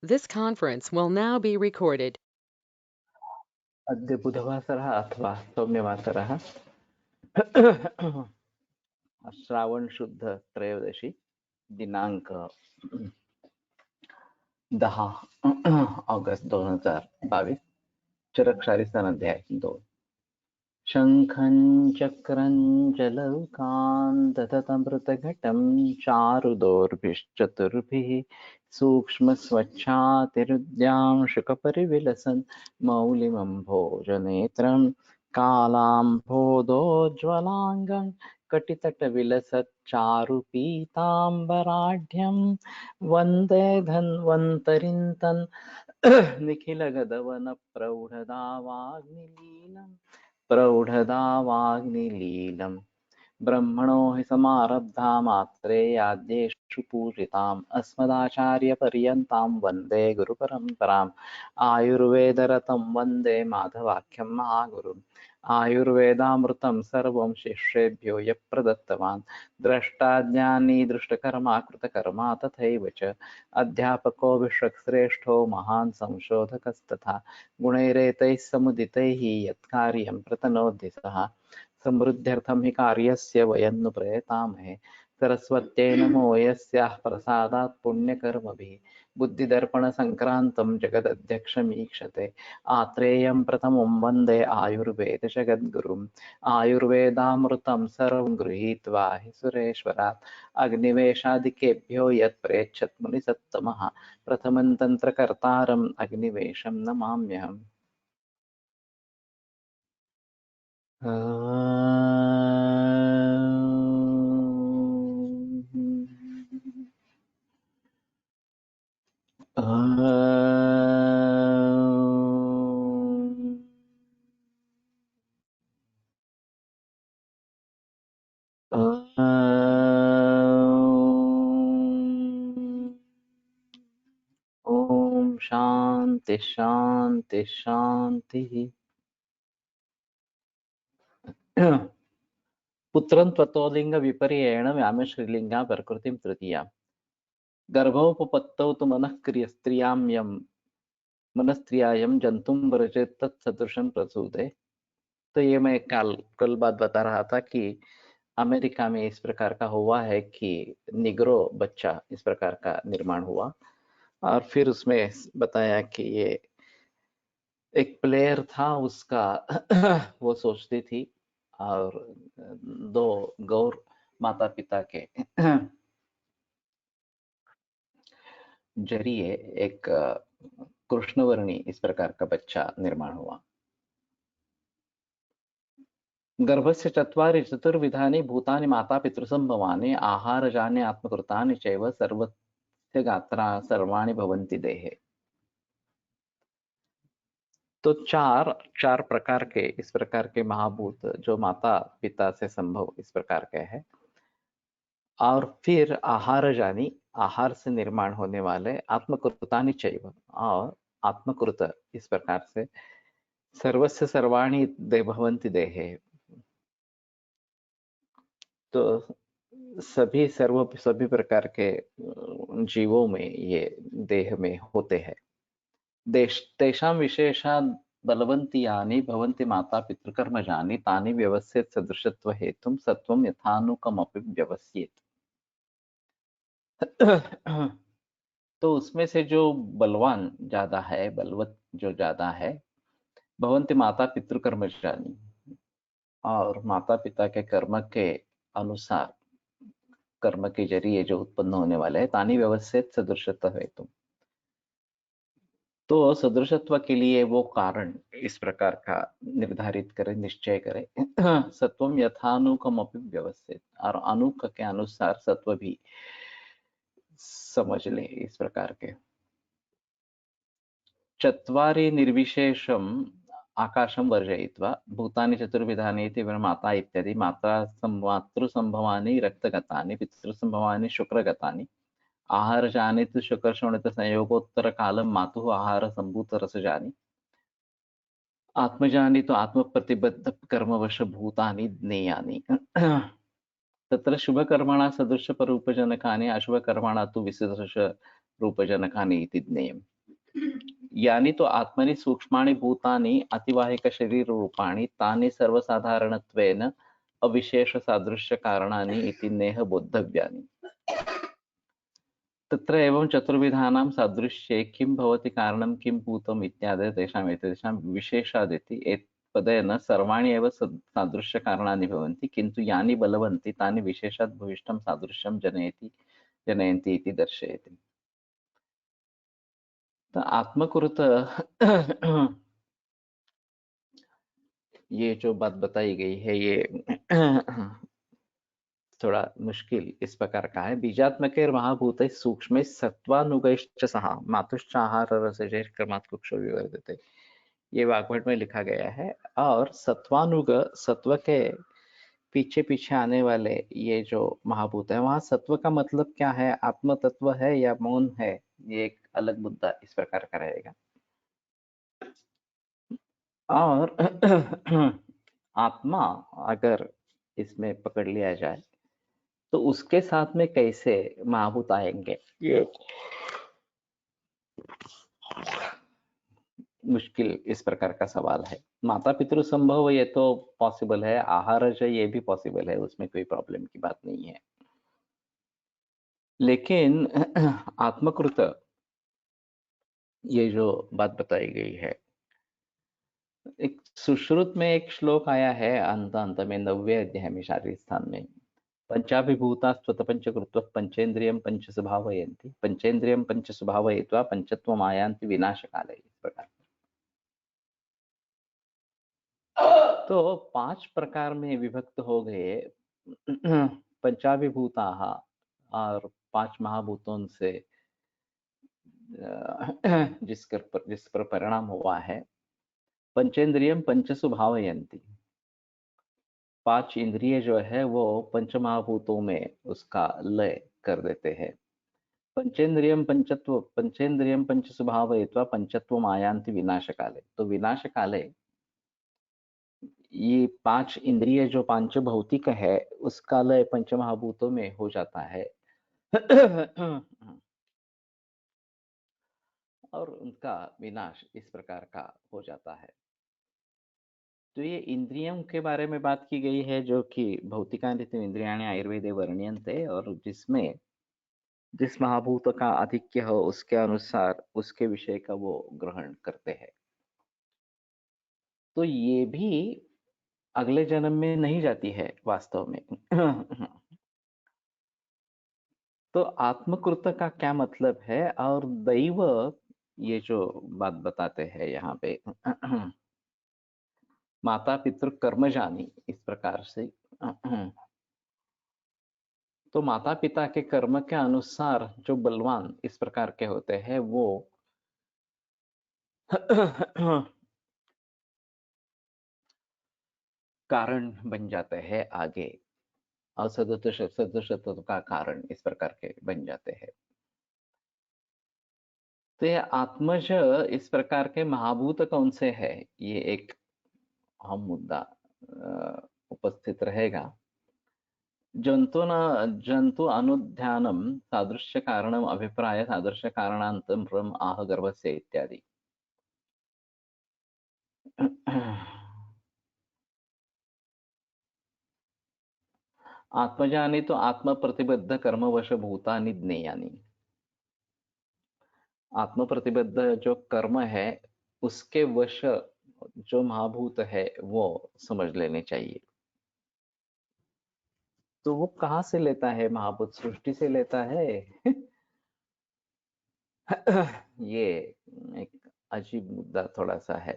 This conference will now be recorded. अद्य बुधवासरः अथवा सौम्यवासरः श्रावण शुद्ध त्रयोदशी दिनांक 10 ऑगस्ट 2022 चरक्षारी सन अध्याय 2 शंखं चक्रं जलौकान्तततमृतघटं चारुदोर्भिश्चतुर्भिः सूक्ष्मस्वच्छातिरुद्यां शुकपरिविलसन् मौलिमम्भोजनेत्रं कालाम्भोदोज्ज्वलाङ्गं कटितटविलसच्चारुपीताम्बराढ्यं वन्दे धन्वन्तरिं तन् निखिलगदवनप्रौढदावाग्निलीलम् प्रौढदावाग्निलीलम् ब्रह्मणो हि समारब्धा मात्रेयाद्येषु पूजिताम् अस्मदाचार्यपर्यन्तां वन्दे गुरुपरम्पराम् आयुर्वेदरतं वन्दे माधवाख्यं महागुरुम् आयुर्वेदामृतं सर्वं शिष्येभ्यो यः प्रदत्तवान् द्रष्टा ज्ञानी दृष्टकर्मा कृतकर्मा तथैव च अध्यापको विश्वश्रेष्ठो महान् संशोधकस्तथा गुणैरेतैः समुदितैः यत्कार्यं प्रतनोति सः समृद्ध्यर्थं हि कार्यस्य वयं नु प्रयतामहे सरस्वत्यै नमो यस्याः प्रसादात् पुण्यकर्मभिः बुद्धिदर्पणसङ्क्रान्तं जगदध्यक्षमीक्षते आत्रेयं प्रथमं वन्दे आयुर्वेदजगद्गुरुम् आयुर्वेदामृतं सर्वं गृहीत्वा हि सुरेश्वरात् अग्निवेशादिकेभ्यो यत् प्रेच्छत् मुनिसत्तमः प्रथमं तन्त्रकर्तारम् अग्निवेशं नमाम्यहम्। ओम शांति शांति शांति। पुत्रं त्वतोलिंग विपर्ययेण व्यामश्रीलिंगा प्रकृतिं तृतीया गर्भोपपत्तौ तु मनःक्रियस्त्रियां मनस्त्रियायं जंतुम व्रजेत तत्सदृशं प्रसूदे। तो ये मैं कल बात बता रहा था कि अमेरिका में इस प्रकार का हुआ है कि निग्रो बच्चा इस प्रकार का निर्माण हुआ और फिर उसमें बताया कि ये एक प्लेयर था उसका वो सोचती थी और दो गौर माता पिता के जरिए एक कृष्णवर्णी इस प्रकार का बच्चा निर्माण हुआ। गर्भस्य चत्वारि चतुर्विधानि भूतानि माता पितृसंभवानि आहारजानि आत्मकृतानि चैव सर्वस्य गात्रा सर्वाणि भवन्ति देहे। तो चार चार प्रकार के इस प्रकार के महाभूत जो माता पिता से संभव इस प्रकार के हैं और फिर आहार जानी आहार से निर्माण होने वाले आत्मकृतानि चैव और आत्मकृत इस प्रकार से सर्वस्य सर्वाणि भवन्ति देहे। तो सभी प्रकार के जीवों में ये देह में होते हैं। तेषां विशेषान् बलवन्ति यानि भवन्ति माता पितृकर्मजानि तानि व्यवस्येत् सदृशत्व हेतुं सत्वं यथानुकमपि व्यवस्येत्। तो उसमें से जो बलवान ज्यादा है बलवत जो ज्यादा है भवन्ति माता पितृकर्मजानि और माता पिता के कर्म के अनुसार कर्म के जरिए जो उत्पन्न होने वाले हैं तानि व्यवस्येत् सदृशत्व हेतु। तो सदृशत्व के लिए वो कारण इस प्रकार का निर्धारित करे निश्चय करे सत्वम यथानुकमपि व्यवस्थित और अनुक के अनुसार सत्व भी समझ ले इस प्रकार के। चत्वारि निर्विशेषम आकाशम वर्जयित्वा भूतानि चतुर्विधानि इति माता इत्यादि मातृसंभवानि रक्तगतानि पितृसंभवानि शुक्रगतानि आहार जानित शुक्रशोणित संयोगोत्तर कालम मातुः आहार संभूत रस जानी आत्मजानी तो आत्म प्रतिबद्ध कर्मवश भूतानि ज्ञेयानि तत्र शुभकर्मणा सदृश परोपजनकानि अशुभकर्मणा तु विसदृश रूपजनकानि इति ज्ञेयम्। यानि तु आत्मनि सूक्ष्माणि भूतानि अतिवाहिकशरीररूपाणि तानि सर्वसाधारणत्वेन अविशेषसादृश्यकारणानि इति नेह बोद्धव्यानि। तत्र एवं चतुर्विधानां सादृश्ये किं भवति कारणं किं भूतम् इत्यादि तेषाम् एतेषां विशेषादिति एतत्पदेन सर्वाणि एव सादृश्यकारणानि भवन्ति, किन्तु यानि बलवन्ति तानि विशेषात् भविष्टं सादृश्यं जनयन्ति इति दर्शयति। तो आत्मकुरुत ये जो बात बताई गई है ये थोड़ा मुश्किल इस प्रकार का है। बीजात्मके महाभूत सूक्ष्म सत्वानुगैश्च सह मातुश्चाहार रसजैः क्रमात् कुक्षो विवर्धते, ये वाग्भट में लिखा गया है। और सत्वानुग, सत्व के पीछे पीछे आने वाले ये जो महाभूत है, वहां सत्व का मतलब क्या है, आत्म तत्व है या मौन है, ये एक अलग मुद्दा इस प्रकार का रहेगा। और आत्मा अगर इसमें पकड़ लिया जाए तो उसके साथ में कैसे महाभूत आएंगे, ये मुश्किल इस प्रकार का सवाल है। माता पितृ संभव ये तो पॉसिबल है, आहारज ये भी पॉसिबल है, उसमें कोई प्रॉब्लम की बात नहीं है। लेकिन आत्मकृत ये जो बात बताई गई है, एक सुश्रुत में एक श्लोक आया है अंत में 90वें अध्याय में शारीरिक स्थान में, पंचाभिभूता स्वतपंचकृत्व पंचेन्द्रियम पंच स्वभावयन्ति पंचेन्द्रियम पंच स्वभावयित्वा पंचत्वम् आयान्ति विनाश काले, इस प्रकार। तो 5 प्रकार में विभक्त हो गए पंचाभिभूता और 5 महाभूतों से जिस पर परिणाम हुआ है। पंचेन्द्रियम पंच स्वभावयन्ति, 5 इंद्रिय जो है वो पंच महाभूतों में उसका लय कर देते हैं। पंचेन्द्रियम पंच स्वभावयित्वा पंचत्वम् आयान्ति विनाश काले, तो विनाश काले ये 5 इंद्रिय जो पांच भौतिक है उसका लय पंच महाभूतों में हो जाता है और उनका विनाश इस प्रकार का हो जाता है। तो ये इंद्रियों के बारे में बात की गई है, जो कि भौतिकानि इंद्रियाणि आयुर्वेदे वर्ण्यन्ते, और जिसमें जिस महाभूत का आधिक्य हो उसके अनुसार उसके विषय का वो ग्रहण करते हैं। तो ये भी अगले जन्म में नहीं जाती है वास्तव में। तो आत्मकृत का क्या मतलब है, और दैव ये जो बात बताते हैं यहाँ पे माता पितृ कर्मजानी, इस प्रकार से तो माता पिता के कर्म के अनुसार जो बलवान इस प्रकार के होते हैं वो कारण बन जाते हैं आगे, और सदस्य का कारण इस प्रकार के बन जाते हैं। तो ये आत्मज इस प्रकार के महाभूत कौन से है, ये एक अहम मुद्दा उपस्थित रहेगा। जंतु अनुध्यानम सादृश्य कारणम अभिप्राय सादृश्य कारणांतम ब्रह्म आह गर्भस्य इत्यादि। आत्मजानी तो आत्म प्रतिबद्ध कर्मवश भूतानि ज्ञेयानि, आत्म प्रतिबद्ध जो कर्म है उसके वश जो महाभूत है वो समझ लेने चाहिए। तो वो कहाँ से लेता है महाभूत, सृष्टि से लेता है ये एक अजीब मुद्दा थोड़ा सा है।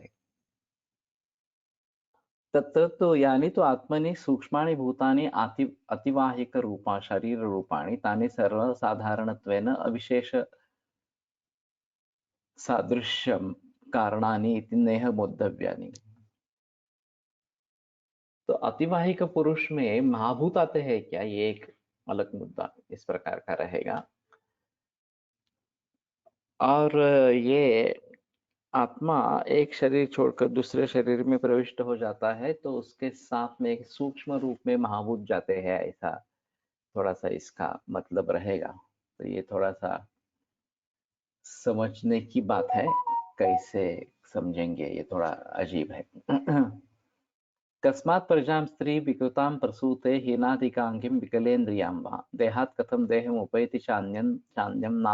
तत्र तो यानी तो आत्मनि सूक्ष्माणि भूतानि अतिवाहिक रूपा शरीर रूपाणि तानि सर्वसाधारणत्वेन अविशेष सादृश्यम कारणानि इति नेह बोद्धव्यानि। तो अतिवाहिक पुरुष में महाभूत आते हैं क्या, ये एक अलग मुद्दा इस प्रकार का रहेगा। और ये आत्मा एक शरीर छोड़कर दूसरे शरीर में प्रविष्ट हो जाता है तो उसके साथ में एक सूक्ष्म रूप में महाभूत जाते हैं, ऐसा थोड़ा सा इसका मतलब रहेगा। तो ये थोड़ा सा समझने की बात है। कैसे समझेंगे, ये थोड़ा अजीब है। कस्मात् प्रजां स्त्री विकृतां प्रसूते हीनाधिकाङ्गीं विकलेन्द्रियां वा देहात् कथं देहमुपैति चान्यं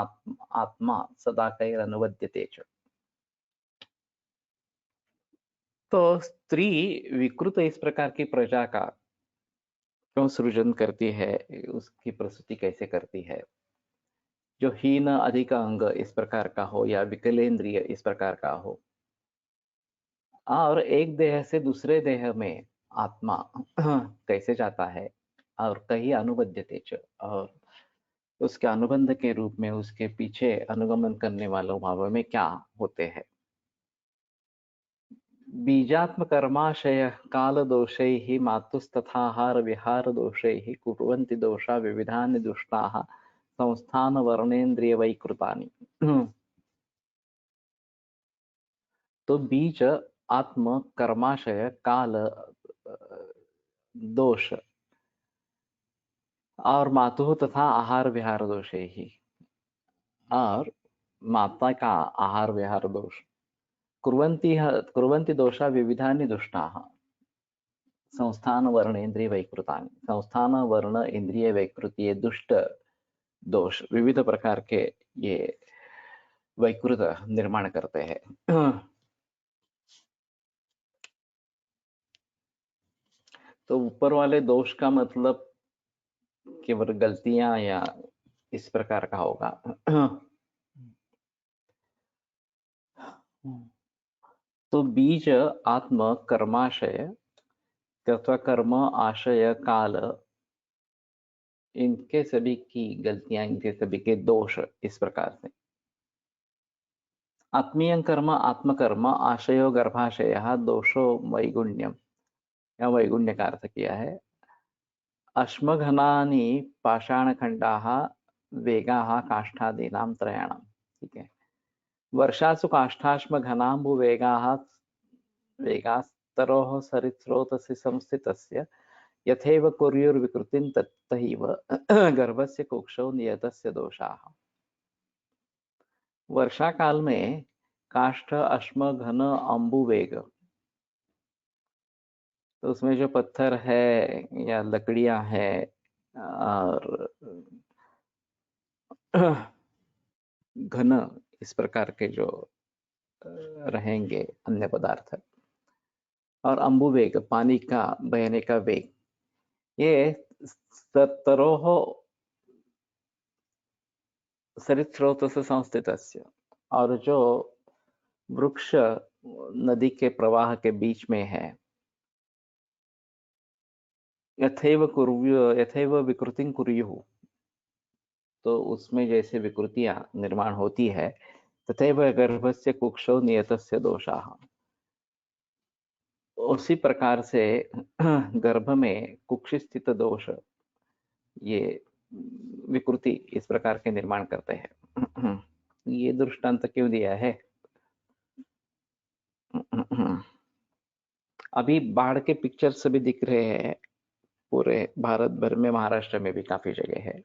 आत्मा सदा कैरनुवद्यते च। तो स्त्री विकृत इस प्रकार की प्रजा का क्यों सृजन करती है, उसकी प्रसूति कैसे करती है, जो हीन अधिक अंग इस प्रकार का हो या विकलेंद्रिय इस प्रकार का हो, और एक देह से दूसरे देह में आत्मा कैसे जाता है, और कहीं अनुबद्धते च, और उसके अनुबंध के रूप में उसके पीछे अनुगमन करने वालों भाव में क्या होते हैं। बीजात्म कर्माशय काल दोषैः मातुस्तथाहार विहार दोषैः कुर्वन्ति दोषा विविधानि दुष्टाः संस्थान वर्णेन्द्रिय वैकृतानि। तो बीज आत्म कर्माशय काल दोष और मातु तथा आहार विहार दोषे ही, और माता का आहार विहार दोष कुर्वन्ति दोषा विविधानि दुष्टाः संस्थान वर्ण इंद्रिय वैकृतानि। संस्थान वर्ण इंद्रिय वैकृत, ये दुष्ट दोष विविध प्रकार के ये वैकृत निर्माण करते हैं। तो ऊपर वाले दोष का मतलब केवल गलतियां या इस प्रकार का होगा। तो बीज आत्म कर्माशय तथा कर्म आशय काल, इनके सभी की गलतियां, इनके सभी के दोष इस प्रकार से। आत्मीय कर्म आत्मकर्म आशयो गर्भाशय दोषो वैगुण्यम, या वैगुण्य का अर्थ किया है। अश्मघनानि पाषाणखंडाः वेगाः काष्ठादीनां त्रयाणाम। ठीक है। वर्षासु काष्ठाश्म घनाम्बुवेगाः वेगास्तरोः सरित्स्रोतसि संस्थितस्य यथैव कुर्युर्विकृतिं तथैव गर्भस्य कुक्षौ नियतस्य दोषाः। वर्षा काल में काष्ठ अश्म घन अम्बुवेग, तो उसमें जो पत्थर है या लकड़ियां है और घन इस प्रकार के जो रहेंगे अन्य पदार्थ, और अम्बुवेग पानी का बहने का वेग, ये तरोह सरित्स्रोत से संस्थित, और जो वृक्ष नदी के प्रवाह के बीच में है, यथैव विकृतिं कुर्युः, तो उसमें जैसे विकृतियां निर्माण होती है, तथैव गर्भस्य कुक्षौ नियतस्य दोषाः, उसी प्रकार से गर्भ में कुक्षि स्थित दोष ये विकृति इस प्रकार के निर्माण करते हैं। ये दृष्टांत क्यों दिया है? अभी बाढ़ के पिक्चर्स भी दिख रहे हैं पूरे भारत भर में, महाराष्ट्र में भी काफी जगह है।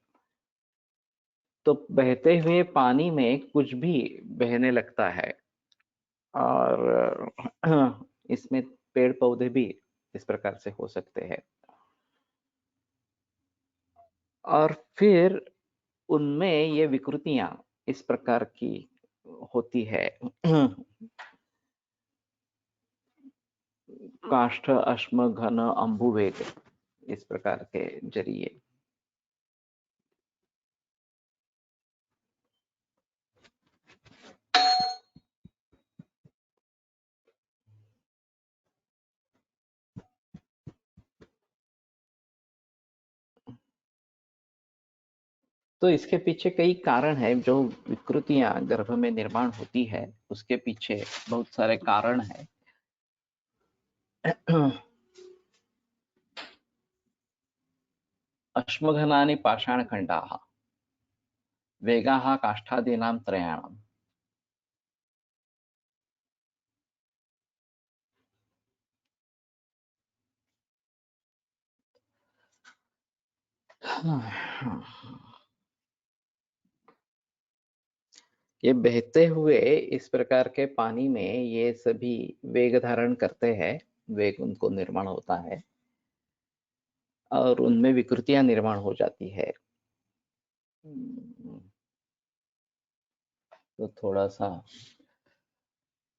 तो बहते हुए पानी में कुछ भी बहने लगता है, और इसमें पेड़ पौधे भी इस प्रकार से हो सकते हैं, और फिर उनमें ये विकृतियां इस प्रकार की होती है। काष्ठ अश्म घन अम्बुवेग इस प्रकार के जरिए। तो इसके पीछे कई कारण हैं, जो विकृतियां गर्भ में निर्माण होती है उसके पीछे बहुत सारे कारण हैं। अश्मघनानि पाषाणखंडाः वेगाः काष्ठादीनां त्रयाणाम्। ये बहते हुए इस प्रकार के पानी में ये सभी वेग धारण करते हैं, वेग उनको निर्माण होता है और उनमें विकृतियां निर्माण हो जाती है। तो थोड़ा सा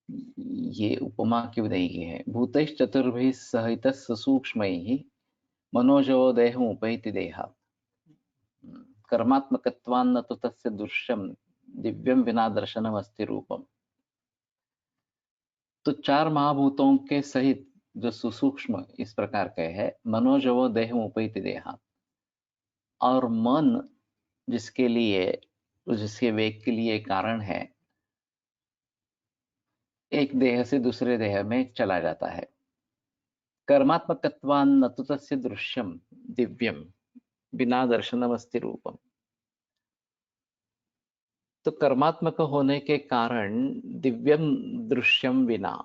ये उपमा क्यों दी गई है? भूतैश्चतुर्भिः सहितः सूक्ष्मैः मनोजवो देहमुपैति देहात् कर्मात्मकत्वान्न तु तस्य दृश्यम दिव्यम विना दर्शनमस्ति रूपम। तो चार महाभूतों के सहित जो सुसूक्ष्म इस प्रकार के है, मनोजवो देहमुपैति देहात्, और मन जिसके लिए, जिसके वेग के लिए कारण है, एक देह से दूसरे देह में चला जाता है। कर्मात्मकत्वान्न तु तस्य दृश्यम दिव्यम बिना दर्शनमस्ति रूपम। तो कर्मात्मक होने के कारण दिव्यम दृश्यम विना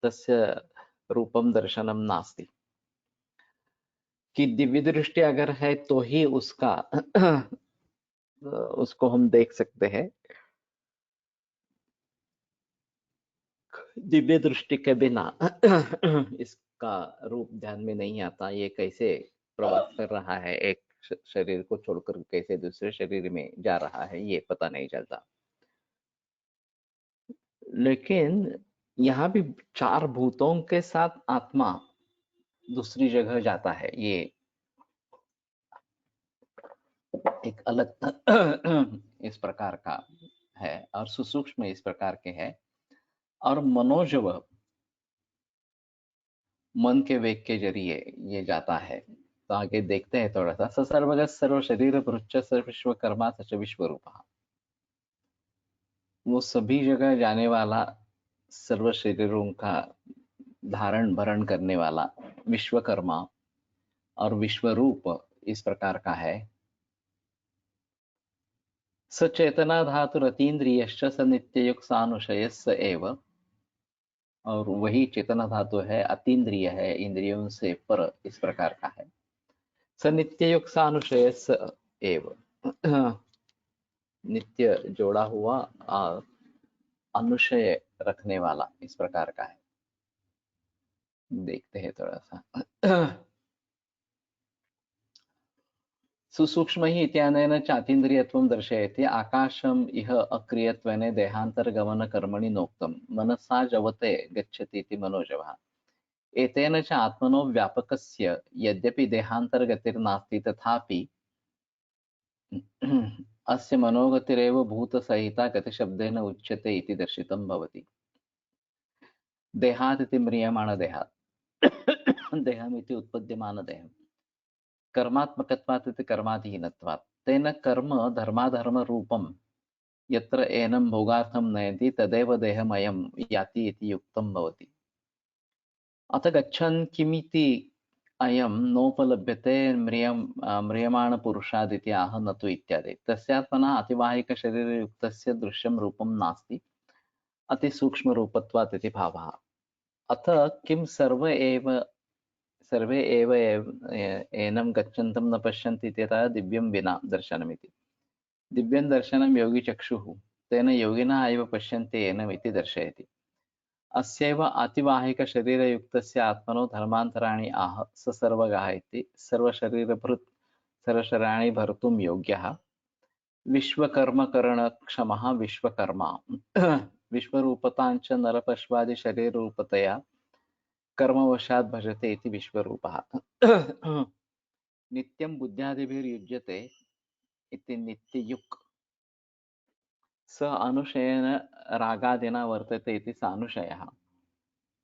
तस्य रूपम दर्शनम नास्ति, कि दिव्य दृष्टि अगर है तो ही उसका उसको हम देख सकते हैं। दिव्य दृष्टि के बिना इसका रूप ध्यान में नहीं आता, ये कैसे प्रवास कर रहा है, एक शरीर को छोड़कर कैसे दूसरे शरीर में जा रहा है, ये पता नहीं चलता। लेकिन यहाँ भी चार भूतों के साथ आत्मा दूसरी जगह जाता है, ये एक अलग इस प्रकार का है और सुसूक्ष्म इस प्रकार के है। और मनोजव मन के वेग के जरिए ये जाता है। तो आगे देखते हैं थोड़ा सा। स सर्वगत सर्व शरीर भृच्च सर्व विश्वकर्मा सच विश्वरूपा, वो सभी जगह जाने वाला, सर्व शरीरों का धारण भरण करने वाला विश्वकर्मा और विश्वरूप इस प्रकार का है। स चेतना धातुरतीन्द्रियश्च स नित्ययुक्त सानुशयस एव, और वही चेतना धातु है, अतीन्द्रिय है, इंद्रियों से पर इस प्रकार का है। स नित्ययुक्त सानुशयस एव, नित्य जोड़ा हुआ और अनुशय रखने वाला इस प्रकार का है। देखते हैं थोड़ा सा। सुसूक्ष्म ही इत्यानेन चातीन्द्रियत्वं दर्शयति, आकाशम इह अक्रियत्वेन देहान्तरगमन कर्मणि नोक्तम मनसा जवते गच्छति इति मनोजवः। एतेन च आत्मनो व्यापकस्य यद्यपि देहान्तरगतिर्नास्ति तथापि अस्य मनोगतिरेव भूतसहिता गतिशब्देन उच्यते इति दर्शितं भवति। देहात् इति म्रियमाणदेहात्, देहमिति उत्पद्यमानदेहम्, कर्मात्मकत्वात् इति कर्माधीनत्वात्, तेन कर्म धर्माधर्म रूपं यत्र एनं भोगार्थं नयति तदेव देहमयं याति इति युक्तं भवति। अथ गच्छन् किमिति अयं नोपलभ्यते म्रियमाणपुरुषादिति आह न तु इत्यादि। तस्यात्मना अतिवाहिकशरीरयुक्तस्य दृश्यं रूपं नास्ति अतिसूक्ष्मरूपत्वात् इति भावः। अथ किं सर्वे एव एनं गच्छन्तं न पश्यन्ति इत्यतः दिव्यं विना दर्शनमिति। दिव्यं दर्शनं योगिचक्षुः, तेन योगिनः एव पश्यन्ति एनम् इति दर्शयति। अस्यैव अतिवाहिकशरीरयुक्तस्य आत्मनो धर्मान्तराणि आह स सर्वगः इति, सर्वशरीरभृत् सर्वशरीराणि भर्तुं योग्यः विश्वकर्मकरणक्षमः विश्वकर्मा विश्वरूपताञ्च नरपश्वादिशरीररूपतया कर्मवशात् भजते इति विश्वरूपः। नित्यं बुद्ध्यादिभिर्युज्यते इति नित्ययुक्, स अनुशयेन रागादिना वर्तते इति सानुशयः।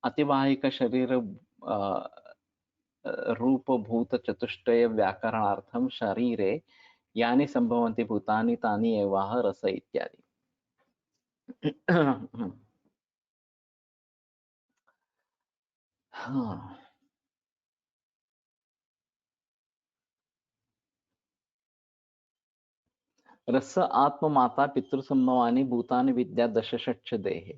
अतिवाहिकशरीर रूपभूतचतुष्टय व्याकरणार्थं शरीरे यानि सम्भवन्ति भूतानि तानि एवाह रस इत्यादि। रस आत्म माता पितृसंभवानि भूतानि विद्या दशषट्च देहे।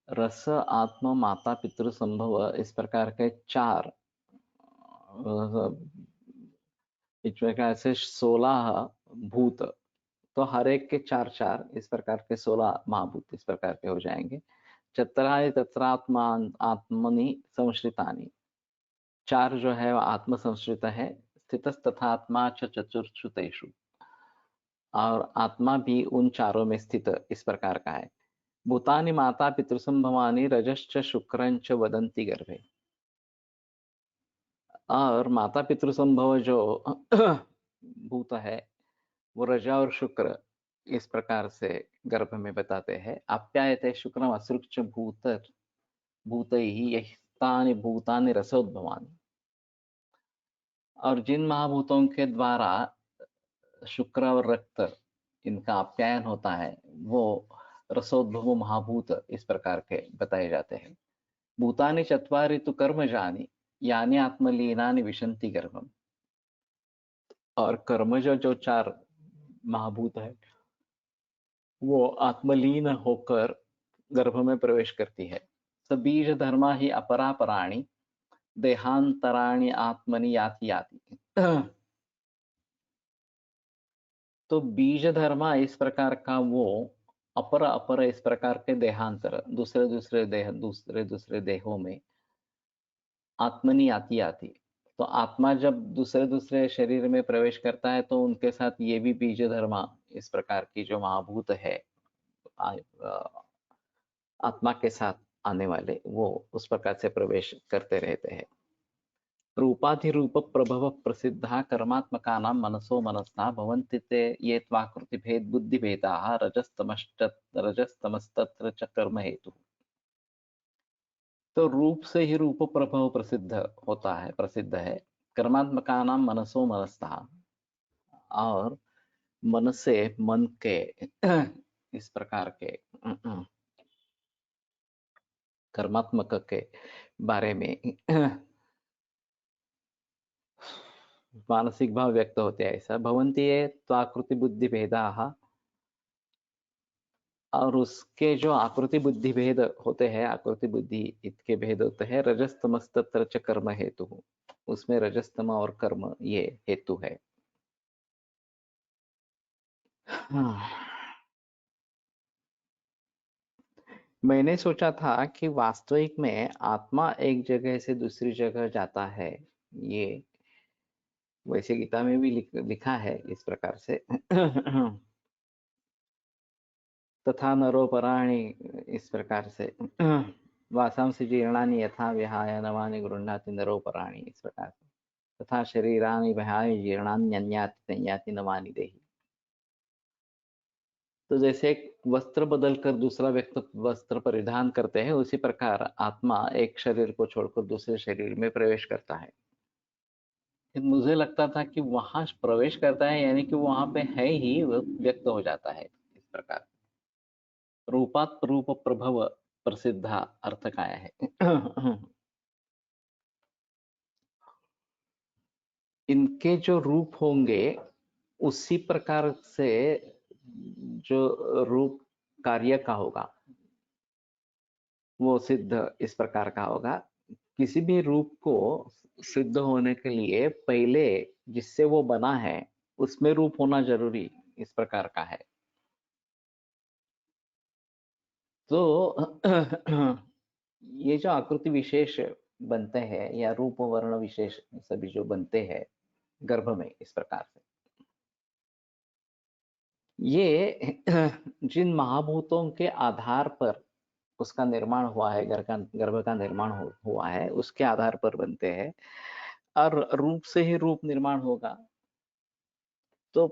रस आत्म माता पितृसंभव इस प्रकार के चार, इस प्रकार से 16 भूत तो हर एक के 4-4 इस प्रकार के 16 महाभूत इस प्रकार के हो जाएंगे। चतुराय तत्रात्मा आत्मनि संश्रितानि, 4 जो है वो आत्म संश्रित है। स्थितस्तथात्मा च चतुर्षु तेषु, और आत्मा भी उन चारों में स्थित इस प्रकार का है। भूतानि माता पितृसंभवानि रजश्च शुक्रंच वदन्ति गर्भे, और माता पितृसंभव जो भूत है वो रजा और शुक्र इस प्रकार से गर्भ में बताते हैं। आप्यायते शुक्रम असृक्ष भूतैः यस्तानि भूतानि रसोद्भवानि, और जिन महाभूतों के द्वारा शुक्र और रक्त इनका आप्यायन होता है वो रसोद्भव महाभूत इस प्रकार के बताए जाते हैं। भूतानि चत्वारि तु कर्मजानि यानि आत्मलीनानि विशन्ति गर्भम, और कर्मज जो 4 महाभूत है वो आत्मलीन होकर गर्भ में प्रवेश करती है। स बीज धर्मा ही अपरा पराणि देहांतराणि आत्मनि याति याति। तो बीज धर्मा इस प्रकार का वो अपर अपर इस प्रकार के देहांतर दूसरे दूसरे देहों में आत्मनि याति याति। तो आत्मा जब दूसरे दूसरे शरीर में प्रवेश करता है तो उनके साथ ये भी बीज धर्मा इस प्रकार की जो महाभूत है आत्मा के साथ आने वाले वो उस प्रकार से प्रवेश करते रहते हैं। रूपाधिरूप प्रभव प्रसिद्धा कर्मात्मकानां मनसो मनस्था भवन्ति ते ये त्वाकृति भेद बुद्धि भेदाः रजस्तमस्तत्र च कर्म हेतु। तो रूप से ही रूप प्रभव प्रसिद्ध होता है, प्रसिद्ध है। कर्मात्मकानां मनसो मनस्था, और मन से मन के इस प्रकार के कर्मात्मक के बारे में मानसिक भाव व्यक्त होते हैं। ऐसा भवन्ति ये त्वाकृति बुद्धि भेदाः, और उसके जो आकृति बुद्धि भेद होते हैं, आकृति बुद्धि इसके भेद होते हैं। रजस्तमस्तत्र च कर्म हेतु, उसमें रजस्तम और कर्म ये हेतु है। मैंने सोचा था कि वास्तविक में आत्मा एक जगह से दूसरी जगह जाता है, ये वैसे गीता में भी लिखा है इस प्रकार से। तथा नरोपराणि इस प्रकार से वासांसि जीर्णानि यथा विहाय नवानि गृह्णाति नरोपराणि इस प्रकार से, तथा शरीराणि विहाय जीर्णान्यन्याति संयाति नवानि देहि। तो जैसे एक वस्त्र बदलकर दूसरा व्यक्ति वस्त्र परिधान करते हैं, उसी प्रकार आत्मा एक शरीर को छोड़कर दूसरे शरीर में प्रवेश करता है। मुझे लगता था कि वहां प्रवेश करता है यानी कि वहां पे है ही, वो व्यक्त हो जाता है इस प्रकार। रूपात रूप प्रभव प्रसिद्धा अर्थ का है। इनके जो रूप होंगे उसी प्रकार से जो रूप कार्य का होगा वो सिद्ध इस प्रकार का होगा। किसी भी रूप को सिद्ध होने के लिए पहले जिससे वो बना है उसमें रूप होना जरूरी इस प्रकार का है। तो ये जो आकृति विशेष बनते हैं या रूप वर्ण विशेष सभी जो बनते हैं गर्भ में इस प्रकार से, ये जिन महाभूतों के आधार पर उसका निर्माण हुआ है, गर्भ का निर्माण हुआ है, उसके आधार पर बनते हैं। और रूप से ही रूप निर्माण होगा। तो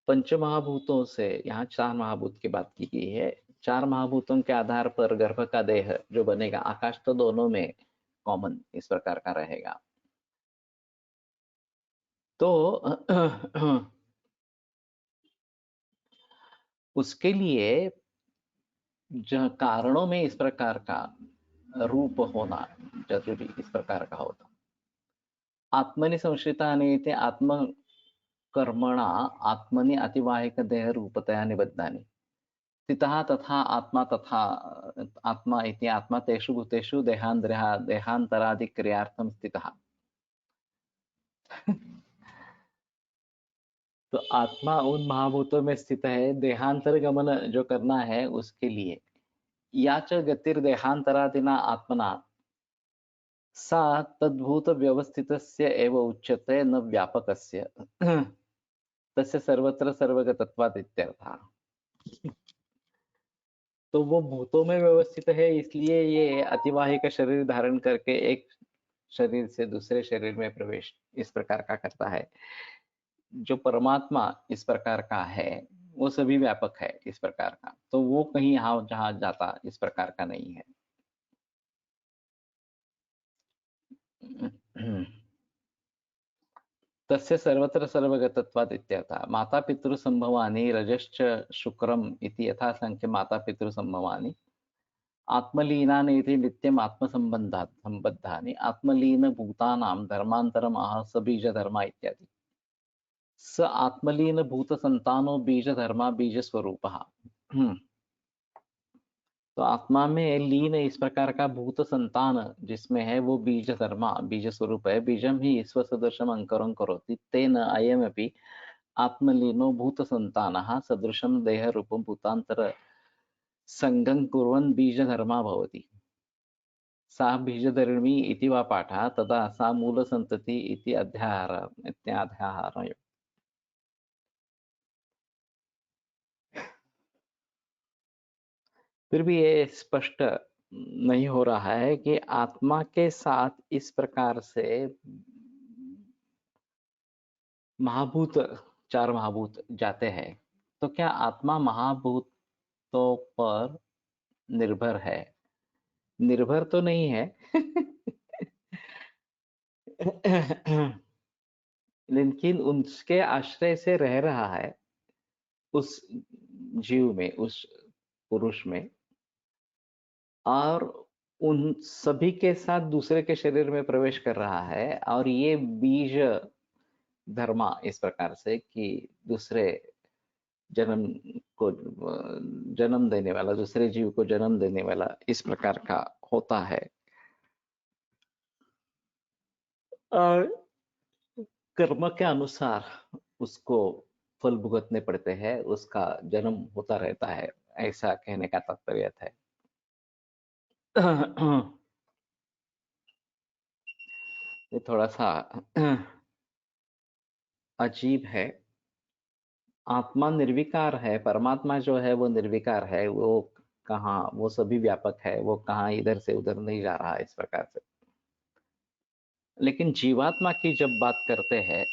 पंच महाभूतों से, यहाँ 4 महाभूत की बात की गई है, 4 महाभूतों के आधार पर गर्भ का देह जो बनेगा, आकाश तो दोनों में कॉमन इस प्रकार का रहेगा। तो उसके लिए जो कारणों में इस प्रकार का रूप होना जरूरी इस प्रकार का होता। आत्मनि संश्रितानि ते आत्म कर्मणा आत्मनि अतिवाहिक देह रूपतया निबद्धानि स्थितः तथा आत्मा इति आत्मा तेषु भूतेषु देहान्तरादिक्रियार्थं स्थितः। तो आत्मा उन महाभूतों में स्थित है देहांतर गमन जो करना है उसके लिए। या च गतिर्देहांतरादिना आत्मना सा तद्भूत व्यवस्थितस्य एव उच्यते न व्यापकस्य तस्य सर्वत्र सर्वगतत्वात् इत्यर्थः। तो वो भूतों में व्यवस्थित है इसलिए ये अतिवाहिक शरीर धारण करके एक शरीर से दूसरे शरीर में प्रवेश इस प्रकार का करता है। जो परमात्मा इस प्रकार का है वो सभी व्यापक है इस प्रकार का, तो वो कहीं यहाँ जहाँ जाता इस प्रकार का नहीं है। तस्य सर्वत्र सर्वगतत्वात् इत्यर्थः। मातापितृसम्भवानि रजश्च शुक्रम् इति यथासङ्ख्यं मातापितृसम्भवानि आत्मलीनानि इति नित्यम् आत्मसम्बन्धात् सम्बद्धानि आत्मलीनभूतानां धर्मान्तरम् आह स बीजधर्मा इत्यादि। स आत्मलीनभूतसन्तानो बीजधर्मा बीजस्वरूपः। तो आत्मा में लीन इस प्रकार का भूत संतान जिसमें है वो बीज धर्मा बीज स्वरूप है। बीजम ही स्वसदृशम अंकरं करोति तेन अयमपि आत्मलीनो भूत संतानः सदृशम देह रूपम भूतांतर संगं कुर्वन् बीज धर्मा भवति। सा बीजधर्मी इति वा पाठः तदा सा मूलसन्तति इति अध्याहार इत्याध्याहारः। फिर भी ये स्पष्ट नहीं हो रहा है कि आत्मा के साथ इस प्रकार से महाभूत चार महाभूत जाते हैं, तो क्या आत्मा महाभूतों पर निर्भर है? निर्भर तो नहीं है लेकिन उसके आश्रय से रह रहा है उस जीव में, उस पुरुष में, और उन सभी के साथ दूसरे के शरीर में प्रवेश कर रहा है। और ये बीज धर्मा इस प्रकार से कि दूसरे जन्म को जन्म देने वाला, दूसरे जीव को जन्म देने वाला इस प्रकार का होता है। और कर्म के अनुसार उसको फल भुगतने पड़ते हैं, उसका जन्म होता रहता है, ऐसा कहने का तात्पर्य है। ये थोड़ा सा अजीब है। आत्मा निर्विकार है, परमात्मा जो है वो निर्विकार है, वो कहाँ, वो सभी व्यापक है, वो कहाँ इधर से उधर नहीं जा रहा है इस प्रकार से। लेकिन जीवात्मा की जब बात करते हैं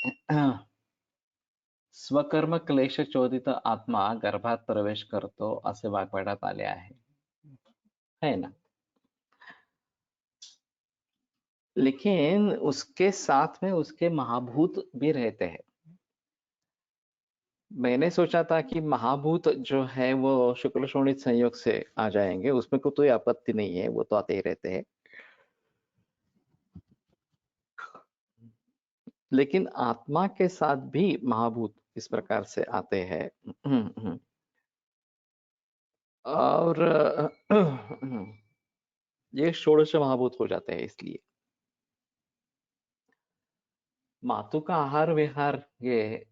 स्वकर्म क्लेश चोदित आत्मा गर्भात प्रवेश करतो असे वाग्पाठात आले है ना। लेकिन उसके साथ में उसके महाभूत भी रहते हैं। मैंने सोचा था कि महाभूत जो है वो शुक्ल शोणित संयोग से आ जाएंगे, उसमें कोई आपत्ति नहीं है, वो तो आते ही रहते हैं। लेकिन आत्मा के साथ भी महाभूत इस प्रकार से आते हैं और ये षोडश महाभूत हो जाते हैं। इसलिए मातु का आहार विहार ये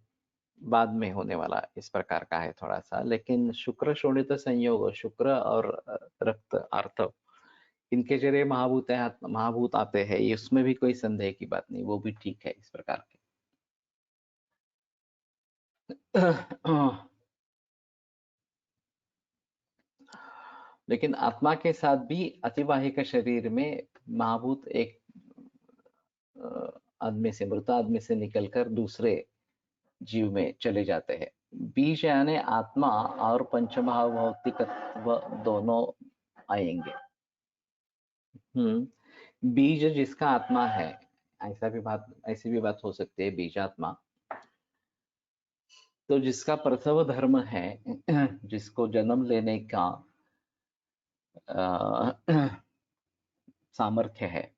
बाद में होने वाला इस प्रकार का है थोड़ा सा। लेकिन शुक्र शोणित संयोग, शुक्र और रक्त अर्थ, इनके जरिए महाभूत आते हैं, इसमें भी कोई संदेह की बात नहीं, वो भी ठीक है इस प्रकार के। लेकिन आत्मा के साथ भी अतिवाहिक शरीर में महाभूत एक आदमी से, मृत आदमी से निकलकर दूसरे जीव में चले जाते हैं। बीज यानी आत्मा और पंचमहाभौतिकत्व दोनों आएंगे। बीज जिसका आत्मा है, ऐसी भी बात हो सकती है, बीजात्मा तो जिसका प्रसव धर्म है, जिसको जन्म लेने का सामर्थ्य है,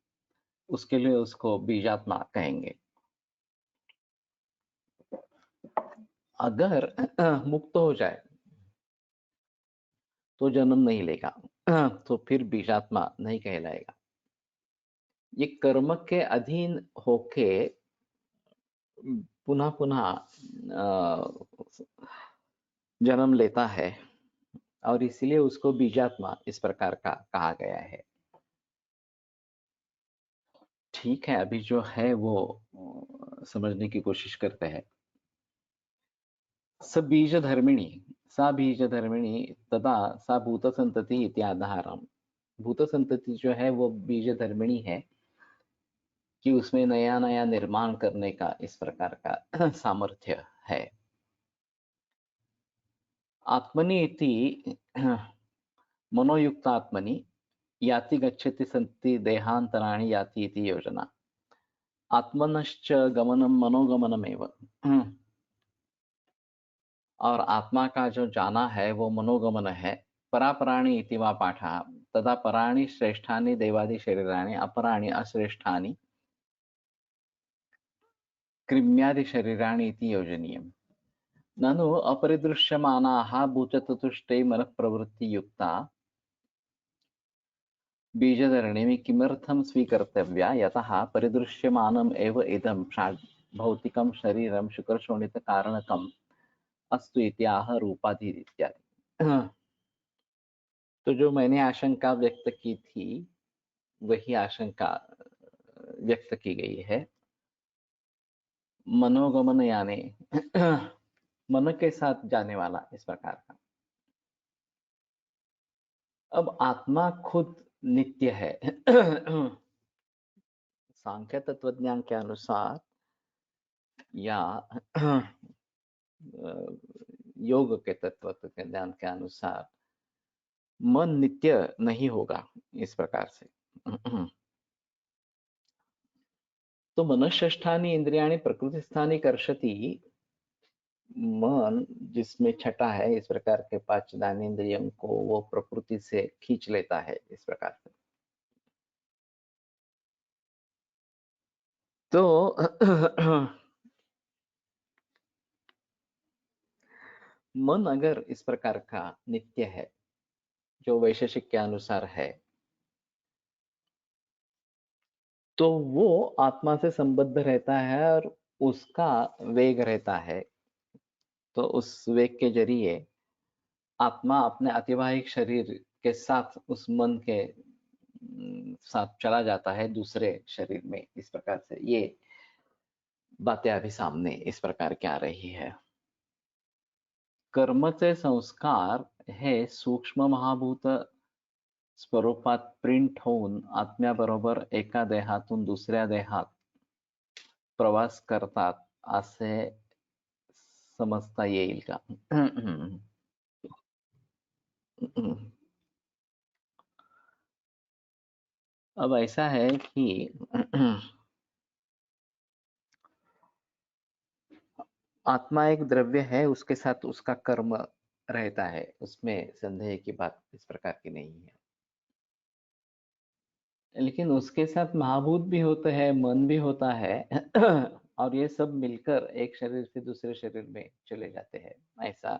उसके लिए उसको बीजात्मा कहेंगे। अगर मुक्त हो जाए तो जन्म नहीं लेगा, तो फिर बीजात्मा नहीं कहलाएगा। ये कर्म के अधीन होके पुनः पुनः जन्म लेता है और इसीलिए उसको बीजात्मा इस प्रकार का कहा गया है। ठीक है, अभी जो है वो समझने की कोशिश करते हैं। स बीजधर्मिणी, सा बीजधर्मिणी तथा सा भूत संतति इत्याधारम। भूत संतति जो है वो बीजधर्मिणी है कि उसमें नया नया निर्माण करने का इस प्रकार का सामर्थ्य है। आत्मनि इति मनोयुक्त आत्मनि याति गच्छति सन्ति देहांतराणि याति इति योजना। आत्मनश्च गमनम मनोगमनमेव। और आत्मा का जो जाना है वो मनोगमन है। परापराणि इति वा पाठः तदा पराणि श्रेष्ठानि देवादि शरीराणि अपराणि अश्रेष्ठानि कृम्यादि शरीराणि इति योजनीयम्। ननु अपरिदृश्यमानाः भूतचतुष्टये मनःप्रवृत्तियुक्ता बीजधरणिः किमर्थं स्वीकर्तव्या यतः परिदृश्यमानम् एव इदं भौतिकं शरीरं शुक्रशोणितकारणकम् अस्तु इति आह रूपाधि इत्यादि। तो जो मैंने आशंका व्यक्त की थी वही आशंका व्यक्त की गई है। मनोगमन यानी मन के साथ जाने वाला इस प्रकार का। अब आत्मा खुद नित्य है। सांख्य तत्वज्ञान के अनुसार या योग के तत्वज्ञान के अनुसार मन नित्य नहीं होगा इस प्रकार से। तो मनःष्ठानि इंद्रियाणि प्रकृतिस्थानि कर्षति। मन जिसमें छटा है इस प्रकार के पांच ज्ञानेंद्रियों को वो प्रकृति से खींच लेता है इस प्रकार से। तो मन अगर इस प्रकार का नित्य है जो वैशेषिक के अनुसार है तो वो आत्मा से संबद्ध रहता है और उसका वेग रहता है। तो उस वेग के जरिए आत्मा अपने अतिवाहिक शरीर के साथ उस मन के साथ चला जाता है दूसरे शरीर में। इस प्रकार से ये बातें अभी सामने इस प्रकार की आ रही है। कर्मचे संस्कार हे सूक्ष्म महाभूत स्वरूपात प्रिंट होऊन आत्म्याबरोबर एका देहातून दुसऱ्या देहात प्रवास करतात असे समजता येईल का? अब ऐसा है कि आत्मा एक द्रव्य है, उसके साथ उसका कर्म रहता है, उसमें संदेह की बात इस प्रकार की नहीं है। लेकिन उसके साथ महाभूत भी होते हैं, मन भी होता है और ये सब मिलकर एक शरीर से दूसरे शरीर में चले जाते हैं। ऐसा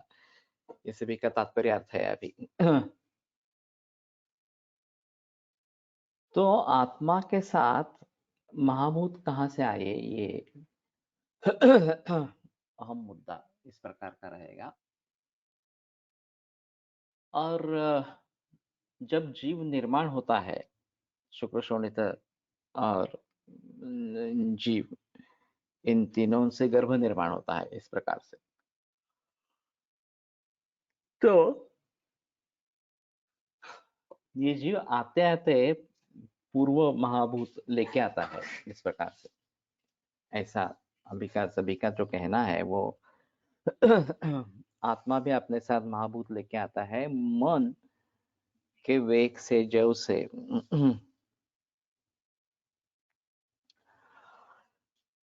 इस सभी का तात्पर्य अर्थ है अभी। तो आत्मा के साथ महाभूत कहाँ से आए, ये अहम मुद्दा इस प्रकार का रहेगा। और जब जीव निर्माण होता है, शुक्र शोणित और जीव, इन तीनों से गर्भ निर्माण होता है इस प्रकार से। तो ये जीव आते आते पूर्व महाभूत लेके आता है इस प्रकार से। ऐसा अभी का सभी का जो कहना है वो आत्मा भी अपने साथ महाभूत लेके आता है मन के वेग से, जव से।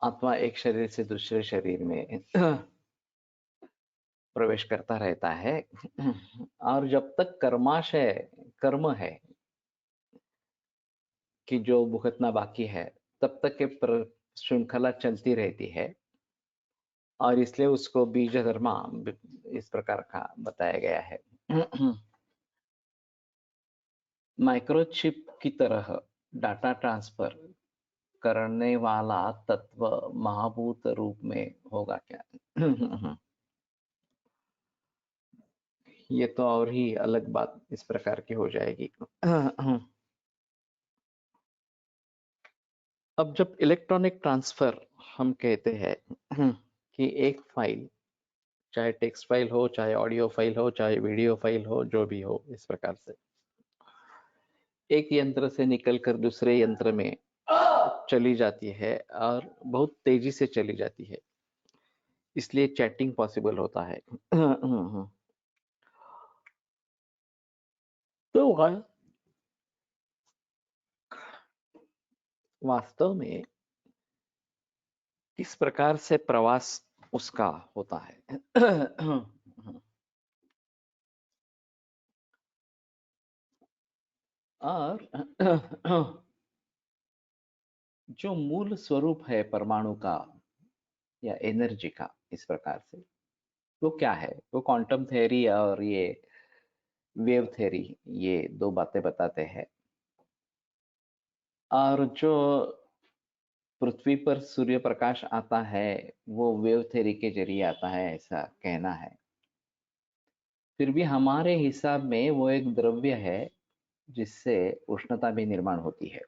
आत्मा एक शरीर से दूसरे शरीर में प्रवेश करता रहता है। और जब तक कर्माशय कर्म है कि जो भुगतना बाकी है तब तक के श्रृंखला चलती रहती है और इसलिए उसको बीज धर्मा इस प्रकार का बताया गया है। माइक्रोचिप की तरह डाटा ट्रांसफर करने वाला तत्व महाभूत रूप में होगा क्या? ये तो और ही अलग बात इस प्रकार की हो जाएगी। अब जब इलेक्ट्रॉनिक ट्रांसफर हम कहते हैं कि एक फाइल, चाहे टेक्स्ट फाइल हो, चाहे ऑडियो फाइल हो, चाहे वीडियो फाइल हो, जो भी हो, इस प्रकार से एक यंत्र से निकलकर दूसरे यंत्र में चली जाती है और बहुत तेजी से चली जाती है, इसलिए चैटिंग पॉसिबल होता है। तो वास्तव में किस प्रकार से प्रवास उसका होता है? और जो मूल स्वरूप है परमाणु का या एनर्जी का, इस प्रकार से वो क्या है? वो क्वांटम थ्योरी और ये वेव थ्योरी, ये दो बातें बताते हैं। और जो पृथ्वी पर सूर्य प्रकाश आता है वो वेव थ्योरी के जरिए आता है, ऐसा कहना है। फिर भी हमारे हिसाब में वो एक द्रव्य है जिससे उष्णता भी निर्माण होती है।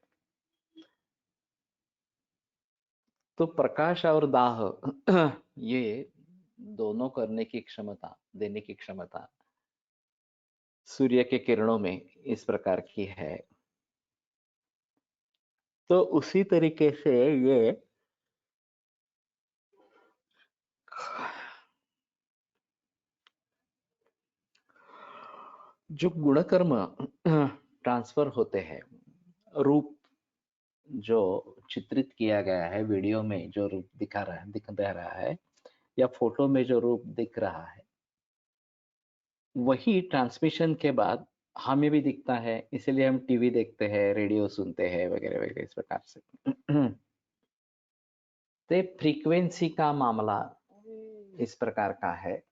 तो प्रकाश और दाह ये दोनों करने की क्षमता, देने की क्षमता सूर्य के किरणों में इस प्रकार की है। तो उसी तरीके से ये जो गुणकर्म ट्रांसफर होते हैं, रूप जो चित्रित किया गया है, वीडियो में जो रूप दिख दे रहा है, या फोटो में जो रूप दिख रहा है, वही ट्रांसमिशन के बाद हमें भी दिखता है, इसीलिए हम टीवी देखते हैं, रेडियो सुनते हैं, वगैरह वगैरह इस प्रकार से। तो फ्रीक्वेंसी का मामला इस प्रकार का है,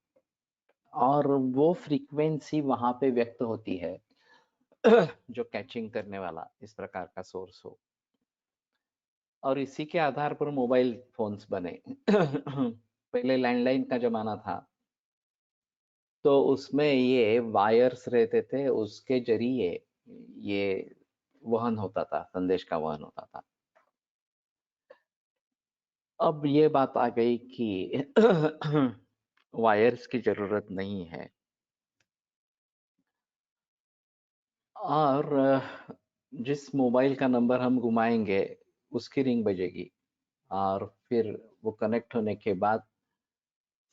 और वो फ्रीक्वेंसी वहां पे व्यक्त होती है जो कैचिंग करने वाला इस प्रकार का सोर्स हो, और इसी के आधार पर मोबाइल फोन्स बने। पहले लैंडलाइन का जमाना था, तो उसमें ये वायर्स रहते थे, उसके जरिए ये वहन होता था, संदेश का वहन होता था। अब ये बात आ गई कि वायर्स की जरूरत नहीं है, और जिस मोबाइल का नंबर हम घुमाएंगे उसकी रिंग बजेगी, और फिर वो कनेक्ट होने के बाद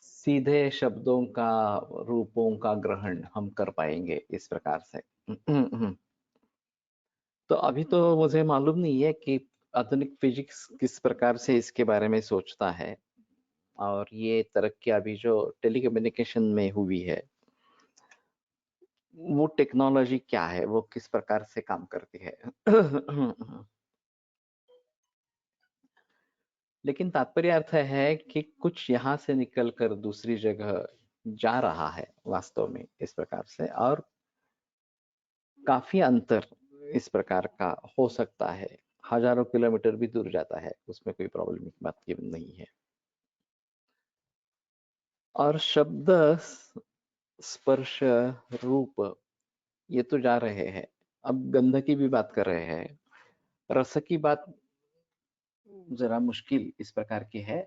सीधे शब्दों का, रूपों का ग्रहण हम कर पाएंगे इस प्रकार से। तो अभी तो मुझे मालूम नहीं है कि आधुनिक फिजिक्स किस प्रकार से इसके बारे में सोचता है, और ये तरक्की अभी जो टेलीकम्युनिकेशन में हुई है, वो टेक्नोलॉजी क्या है, वो किस प्रकार से काम करती है। लेकिन तात्पर्य अर्थ है कि कुछ यहाँ से निकलकर दूसरी जगह जा रहा है वास्तव में इस प्रकार से, और काफी अंतर इस प्रकार का हो सकता है, हजारों किलोमीटर भी दूर जाता है, उसमें कोई प्रॉब्लम की बात की नहीं है। और शब्द, स्पर्श, रूप, ये तो जा रहे हैं। अब गंध की भी बात कर रहे हैं, रस की बात जरा मुश्किल इस प्रकार की है।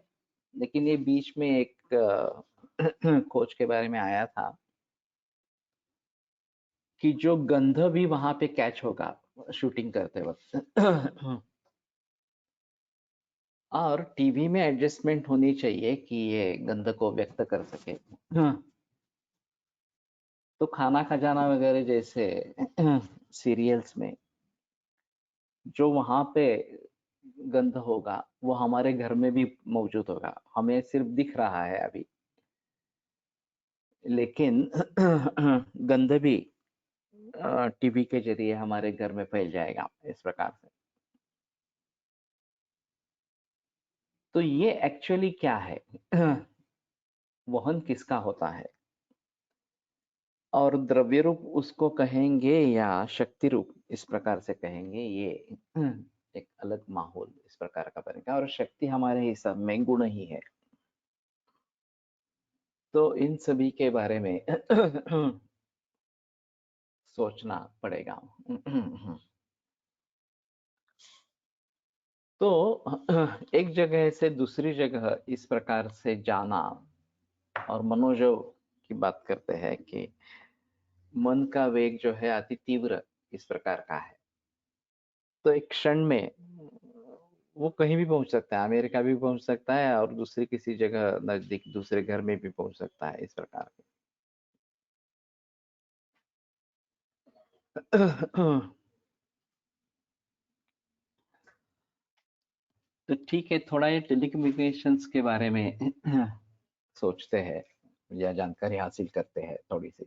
लेकिन ये बीच में एक खोज के बारे में आया था कि जो गंध भी वहां पे कैच होगा शूटिंग करते वक्त, और टीवी में एडजस्टमेंट होनी चाहिए कि ये गंध को व्यक्त कर सके। तो खाना खजाना वगैरह जैसे सीरियल्स में जो वहां पे गंध होगा वो हमारे घर में भी मौजूद होगा, हमें सिर्फ दिख रहा है अभी, लेकिन गंध भी टीवी के जरिए हमारे घर में फैल जाएगा इस प्रकार से। तो ये एक्चुअली क्या है? वहन किसका होता है, और द्रव्य रूप उसको कहेंगे या शक्ति रूप इस प्रकार से कहेंगे, ये एक अलग माहौल इस प्रकार का बनेगा, और शक्ति हमारे हिसाब में गुण ही है। तो इन सभी के बारे में सोचना पड़ेगा। तो एक जगह से दूसरी जगह इस प्रकार से जाना, और मनोजव की बात करते हैं कि मन का वेग जो है अति तीव्र इस प्रकार का है। तो एक क्षण में वो कहीं भी पहुंच सकता है, अमेरिका भी पहुंच सकता है और दूसरी किसी जगह नजदीक दूसरे घर में भी पहुंच सकता है, इस प्रकार के। तो ठीक है, थोड़ा ये टेलीकम्युनिकेशंस के बारे में सोचते हैं या जानकारी हासिल करते हैं थोड़ी सी।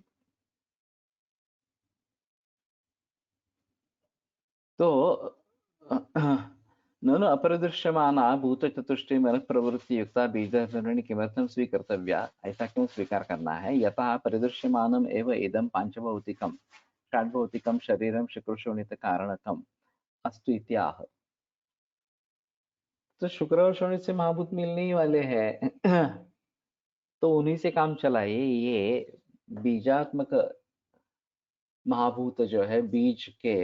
तो ननु अपरिदृश्यमाना भूतचतुष्टय मनः प्रवृत्ति युक्ता बीजधरणी किमर्थम स्वीकर्तव्या, ऐसा क्यों स्वीकार करना है? यतः परिदृश्यमानम एव इदं पांचभौतिकम षड्भौतिकम शरीरम शुक्रशोणित कारणकम अस्तु इत्याह। तो शुक्र और शोणित से महाभूत मिलने ही वाले हैं। तो उन्हीं से काम चलाइए। ये बीजात्मक महाभूत जो है, बीज के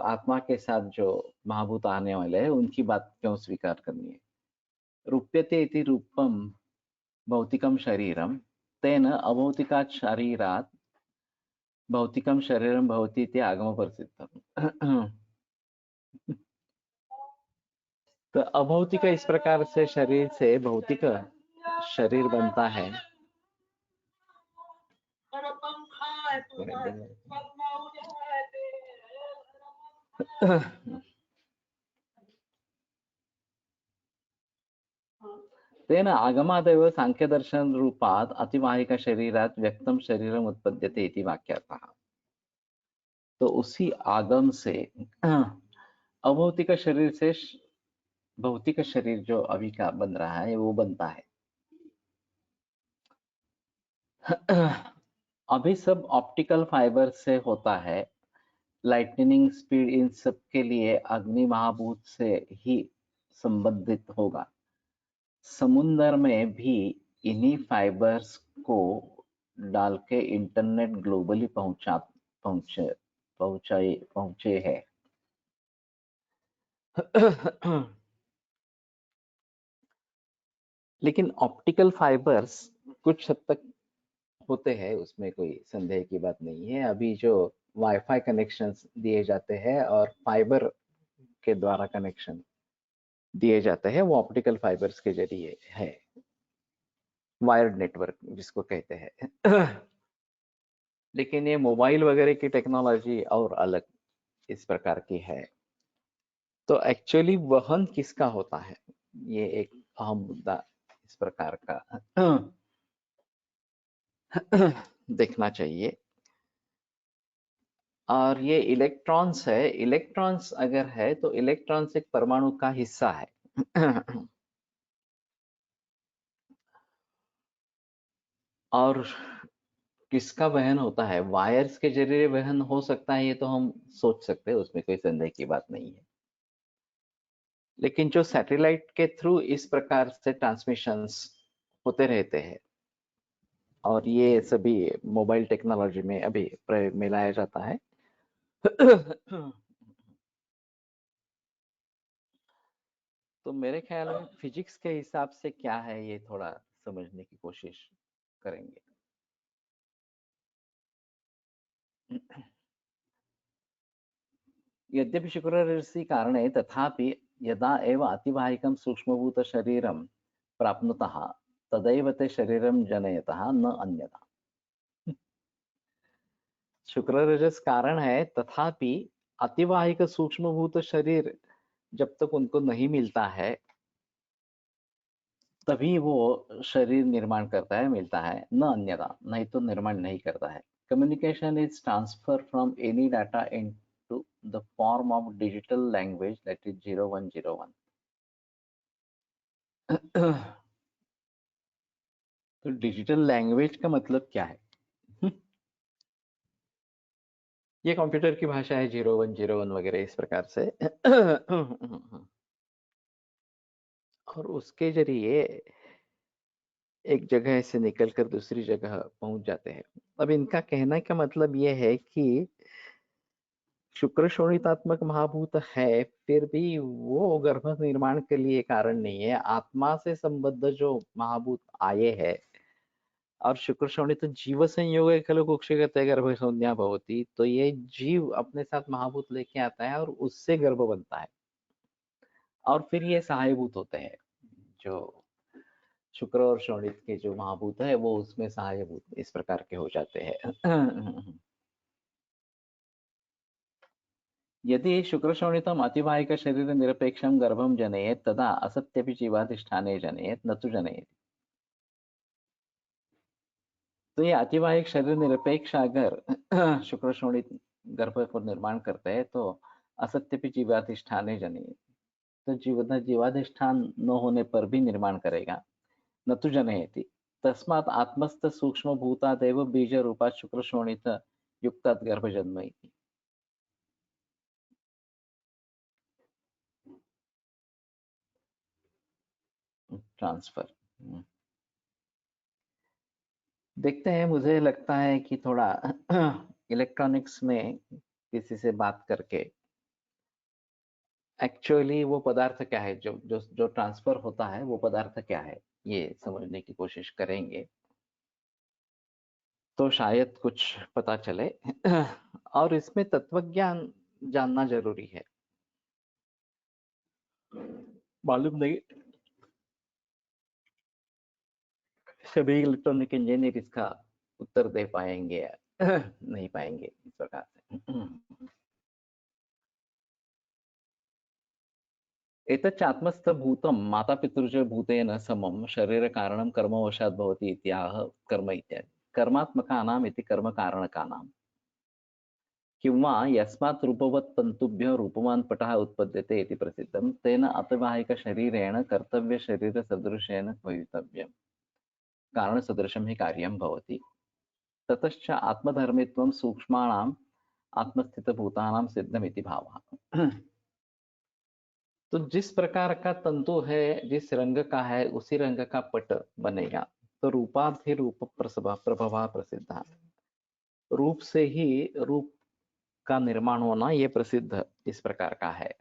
आत्मा के साथ जो महाभूत आने वाले हैं, उनकी बात क्यों स्वीकार करनी है? रूप्यते इति रूपम भौतिकम शरीरम तेन अभौतिकात् शरीरात् भौतिकम शरीरम भवति इति आगम प्रसिद्धम। तो अभौतिक इस प्रकार से शरीर से भौतिक शरीर बनता है। तेन आगमादेव सांख्यदर्शन रूपात् अतिवाहिक शरीरात् व्यक्तम शरीरम उत्पद्यते इति वाक्यार्थः। तो उसी आगम से अभौतिक शरीर से भौतिक शरीर जो अभी का बन रहा है वो बनता है। अभी सब ऑप्टिकल फाइबर से होता है। लाइटनिंग स्पीड इन सब के लिए अग्नि महाभूत से ही संबंधित होगा। समुंदर में भी इन्हीं फाइबर्स को डाल के इंटरनेट ग्लोबली पहुंचे पहुंचे है। लेकिन ऑप्टिकल फाइबर्स कुछ हद तक होते हैं, उसमें कोई संदेह की बात नहीं है। अभी जो वाईफाई कनेक्शंस दिए जाते हैं और फाइबर के द्वारा कनेक्शन दिए जाते हैं, वो ऑप्टिकल फाइबर्स के जरिए है, वायर्ड नेटवर्क जिसको कहते हैं। लेकिन ये मोबाइल वगैरह की टेक्नोलॉजी और अलग इस प्रकार की है। तो एक्चुअली वहन किसका होता है, ये एक अहम मुद्दा इस प्रकार का देखना चाहिए। और ये इलेक्ट्रॉन्स है, इलेक्ट्रॉन्स अगर है तो इलेक्ट्रॉन्स एक परमाणु का हिस्सा है। और किसका वहन होता है? वायर्स के जरिए वहन हो सकता है, ये तो हम सोच सकते हैं, उसमें कोई संदेह की बात नहीं है। लेकिन जो सैटेलाइट के थ्रू इस प्रकार से ट्रांसमिशंस होते रहते हैं, और ये सभी मोबाइल टेक्नोलॉजी में अभी प्रयोग में लाया जाता है। तो मेरे ख्याल में फिजिक्स के हिसाब से क्या है, ये थोड़ा समझने की कोशिश करेंगे। यद्यपि शुक्ररजसी कारणे तथापि यदा एव अतिवाहिकं सूक्ष्मभूतशरीरं प्राप्नुतः तदैव ते शरीरं जनयतः न अन्यथा। शुक्ररजस कारण है, तथापि अतिवाहिक सूक्ष्मभूत शरीर जब तक उनको नहीं मिलता है तभी वो शरीर निर्माण करता है, मिलता है, न अन्यथा, नहीं तो निर्माण नहीं करता है। Communication is transfer from any data into the form of digital language that is 0101। तो डिजिटल लैंग्वेज का मतलब क्या है? ये कंप्यूटर की भाषा है, 0101 वगैरह इस प्रकार से। और उसके जरिए एक जगह से निकलकर दूसरी जगह पहुंच जाते हैं। अब इनका कहने का मतलब ये है कि शुक्र शोणितात्मक महाभूत है, फिर भी वो गर्भ निर्माण के लिए कारण नहीं है। आत्मा से संबद्ध जो महाभूत आए हैं, और शुक्र शोणित जीव संयोग खलु कुक्षिगते गर्भ संज्ञा भवति, तो ये जीव अपने साथ महाभूत लेके आता है और उससे गर्भ बनता है, और फिर ये सहायभूत होते हैं। जो शुक्र और शोणित के जो महाभूत है वो उसमें सहायभूत इस प्रकार के हो जाते हैं। यदि शुक्रशोणितम् अतिवाहिक शरीर निरपेक्षं गर्भं जनयेत् तदा असत्यपि जीवाधिष्ठाने जनयेत् न तु जनयेत्। तो ये अतिवाहिक शरीर निरपेक्ष अगर शुक्रशोणित गर्भ को निर्माण करते हैं तो असत्यपि जीवाधिष्ठाने जनयेत्, तो जीवाधिष्ठान न होने पर भी निर्माण करेगा, न तु जनयति। तस्मात् आत्मस्थ सूक्ष्म भूतादेव बीज रूपात् शुक्रशोणित युक्तात् गर्भजन्म इति। ट्रांसफर। देखते हैं, मुझे लगता है कि थोड़ा इलेक्ट्रॉनिक्स में किसी से बात करके एक्चुअली वो पदार्थ क्या है, जो जो जो ट्रांसफर होता है वो पदार्थ क्या है, ये समझने की कोशिश करेंगे तो शायद कुछ पता चले। और इसमें तत्वज्ञान जानना जरूरी है। मालूम नहीं सभी इलेक्ट्रॉनिक इंजीनियर इसका उत्तर दे पाएंगे या नहीं पाएंगे इस प्रकार से। एतच्चात्मस्थभूतं मातापितृच भूतेन समं शरीरकारणं कर्मवशात् भवति इत्याह कर्म इत्यादि। कर्मात्मकानाम् इति कर्मकारणकानां। किंवा यस्मात् रूपवत् तन्तुभ्यः रूपवान् पटः उत्पद्यते इति प्रसिद्धं, तेन अतिवाहिकशरीरेण कर्तव्यशरीरसदृशेन भवितव्यम्। कारणसदृशं हि कार्यं भवति। ततश्च आत्मधर्मित्वं सूक्ष्माणाम् आत्मस्थितभूतानां सिद्धमिति भावः। तो जिस प्रकार का तंतु है, जिस रंग का है, उसी रंग का पट बनेगा। तो रूपाधि रूप प्रभवा प्रसिद्ध। रूप से ही रूप का निर्माण होना ये प्रसिद्ध इस प्रकार का है।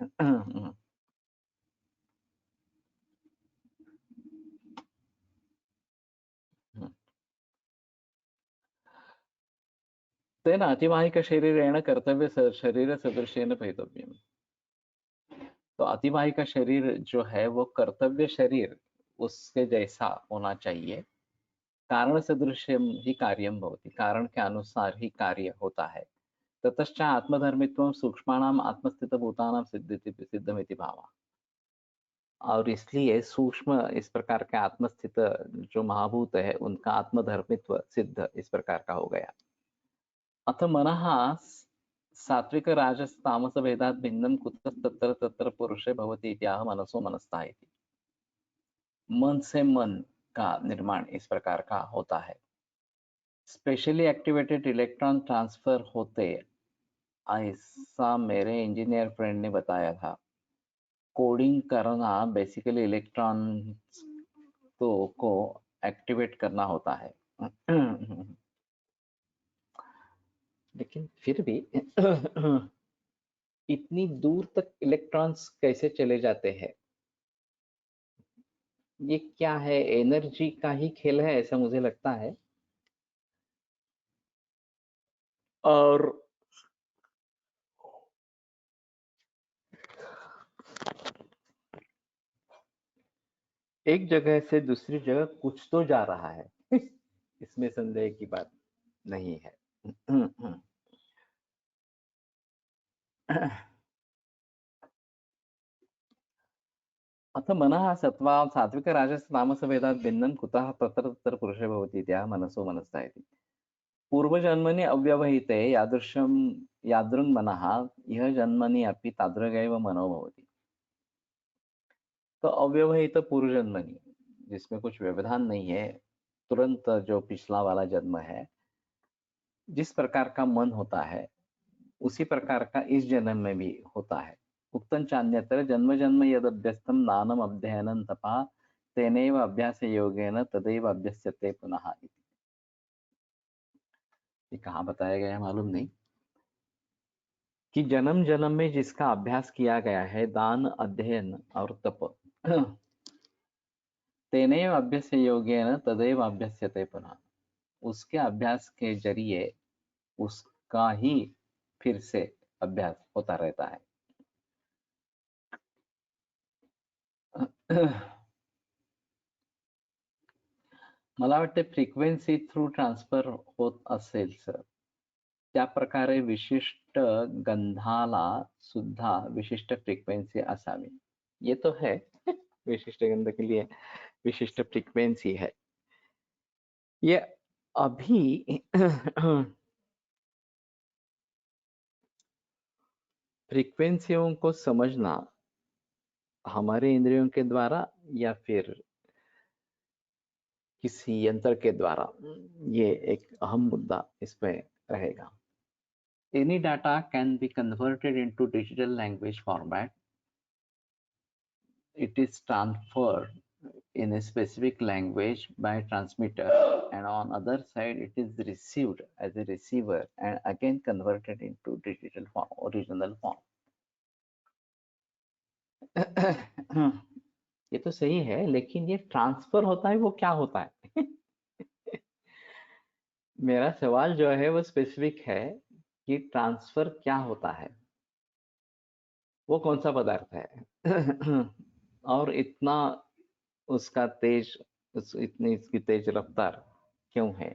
तेन अतिवाहिक शरीरेण कर्तव्य शरीर सदृशेन भवितव्यम्। तो अतिवाहिक शरीर जो है वो कर्तव्य शरीर उसके जैसा होना चाहिए। कारण सदृश्यम ही कार्यम भवति, कारण के अनुसार ही कार्य होता है। ततश्च आत्मधर्मित्वं सूक्ष्माणाम आत्मस्थित भूतानाम सिद्धमिति भावा। और इसलिए सूक्ष्म इस प्रकार के आत्मस्थित जो महाभूत है उनका आत्मधर्मित्व सिद्ध इस प्रकार का हो गया। अथ मनः सात्विक राजस तामस भेदात् भिन्नं कुतः तत्र तत्र पुरुषे भवति इत्याह मनसो मनस्ता इति। मन से मन का निर्माण इस प्रकार का होता है। स्पेशली एक्टिवेटेड इलेक्ट्रॉन ट्रांसफर होते, ऐसा मेरे इंजीनियर फ्रेंड ने बताया था। कोडिंग करना बेसिकली इलेक्ट्रॉन तो को एक्टिवेट करना होता है। लेकिन फिर भी इतनी दूर तक इलेक्ट्रॉन्स कैसे चले जाते हैं? ये क्या है, एनर्जी का ही खेल है ऐसा मुझे लगता है। और एक जगह से दूसरी जगह कुछ तो जा रहा है। इसमें संदेह की बात नहीं है। अथ मनः सत्त्वा सात्विक राजस तामस भेदात् भिन्नं कुतः तत्र तत्र पुरुषे भवति इत्याह मनसो मनस्ता इति। पूर्वजन्मनि अव्यवहिते यादृशं यादृङ्मनः इह जन्मनि अपि तादृगैव मनो भवति। तो अव्यवहित पूर्व जन्मनि, जिसमें कुछ व्यवधान नहीं है, तुरंत जो पिछला वाला जन्म है, जिस प्रकार का मन होता है उसी प्रकार का इस जन्म में भी होता है। उक्तं चान्यत्र जन्म जन्म यदभ्यस्तं नानम अध्ययनं तपा तेनैव अभ्यास योगेन तदैव अभ्यस्यते पुनः इति। ये कहाँ बताया गया है मालूम नहीं, कि जन्म जन्म में जिसका अभ्यास किया गया है, दान, अध्ययन और तप, तेनैव अभ्यास योगेन तदैव अभ्यस्यते पुनः, उसके अभ्यास के जरिए उसका ही फिर से अभ्यास होता रहता है। मला वाटते फ्रिक्वेन्सी थ्रू ट्रान्सफर होत असेल सर, त्या प्रकारे विशिष्ट गंधाला सुद्धा विशिष्ट फ्रीक्वेंसी असावी। ये तो है, विशिष्ट गंध के लिए विशिष्ट फ्रीक्वेंसी है। ये अभी फ्रीक्वेंसियों को समझना हमारे इंद्रियों के द्वारा या फिर किसी यंत्र के द्वारा, ये एक अहम मुद्दा इसमें रहेगा। Any data can be converted into digital language format. It is transferred in a specific language by transmitter, and on other side it is received as a receiver and again converted into digital form, original form. ये तो सही है, लेकिन ये transfer होता है वो क्या होता है? मेरा सवाल जो है वो स्पेसिफिक है कि ट्रांसफर क्या होता है, वो कौन सा पदार्थ है? और इतना उसका तेज, इतनी इसकी तेज रफ्तार क्यों है?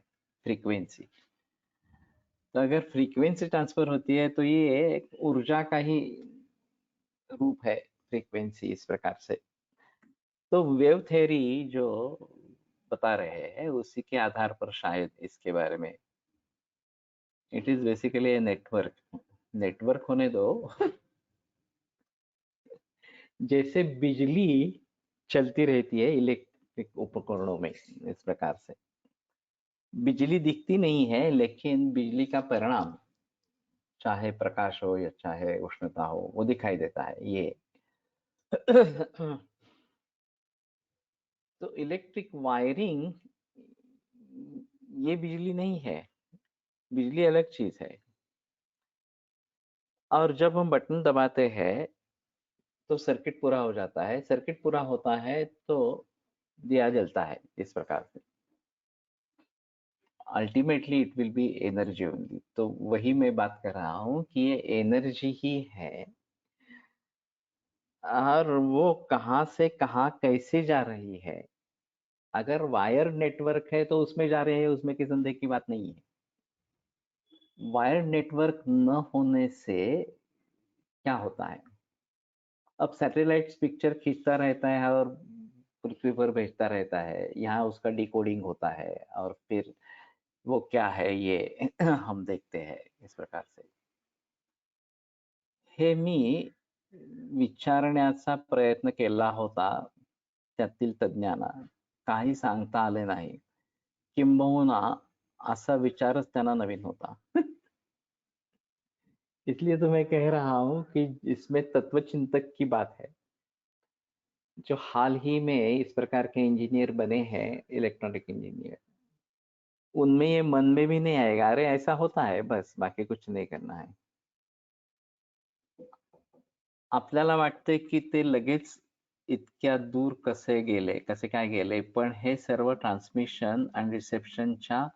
फ्रीक्वेंसी। तो अगर फ्रीक्वेंसी ट्रांसफर होती है तो ये एक ऊर्जा का ही रूप है, फ्रीक्वेंसी इस प्रकार से। तो वेव थ्योरी जो बता रहे हैं उसी के आधार पर शायद इसके बारे में, it is basically a network. Network होने दो। जैसे बिजली चलती रहती है इलेक्ट्रिक उपकरणों में, इस प्रकार से बिजली दिखती नहीं है, लेकिन बिजली का परिणाम चाहे प्रकाश हो या चाहे उष्णता हो वो दिखाई देता है। ये तो इलेक्ट्रिक वायरिंग ये बिजली नहीं है, बिजली अलग चीज है। और जब हम बटन दबाते हैं तो सर्किट पूरा हो जाता है, सर्किट पूरा होता है तो दिया जलता है, इस प्रकार से। Ultimately it will be energy only. तो वही मैं बात कर रहा हूँ कि ये एनर्जी ही है, और वो कहाँ से कहाँ कैसे जा रही है। अगर वायर नेटवर्क है तो उसमें जा रहे हैं, उसमें किसी संदेह की बात नहीं है। वायर नेटवर्क न होने से क्या होता है, अब सैटेलाइट पिक्चर खींचता रहता है और पृथ्वी पर भेजता रहता है, यहाँ उसका डिकोडिंग होता है और फिर वो क्या है ये हम देखते हैं इस प्रकार से। हे मी विचारण्याचा प्रयत्न केला होता त्यातील तज्ञांना, काही सांगता आले नाही, किंबहुना असा विचारच त्यांना नवीन होता। इसलिए तो मैं कह रहा हूं कि इसमें तत्वचिंतक की बात है। जो हाल ही में इस प्रकार के इंजीनियर बने हैं, इलेक्ट्रॉनिक इंजीनियर, उनमें ये मन में भी नहीं आएगा अरे ऐसा होता है, बस बाकी कुछ नहीं करना है। आपल्याला वाटते की ते लगेच इतक्या दूर कसे गेले, कसे काय गेले, पण हे सर्व ट्रान्समिशन आणि रिसेप्शनच्या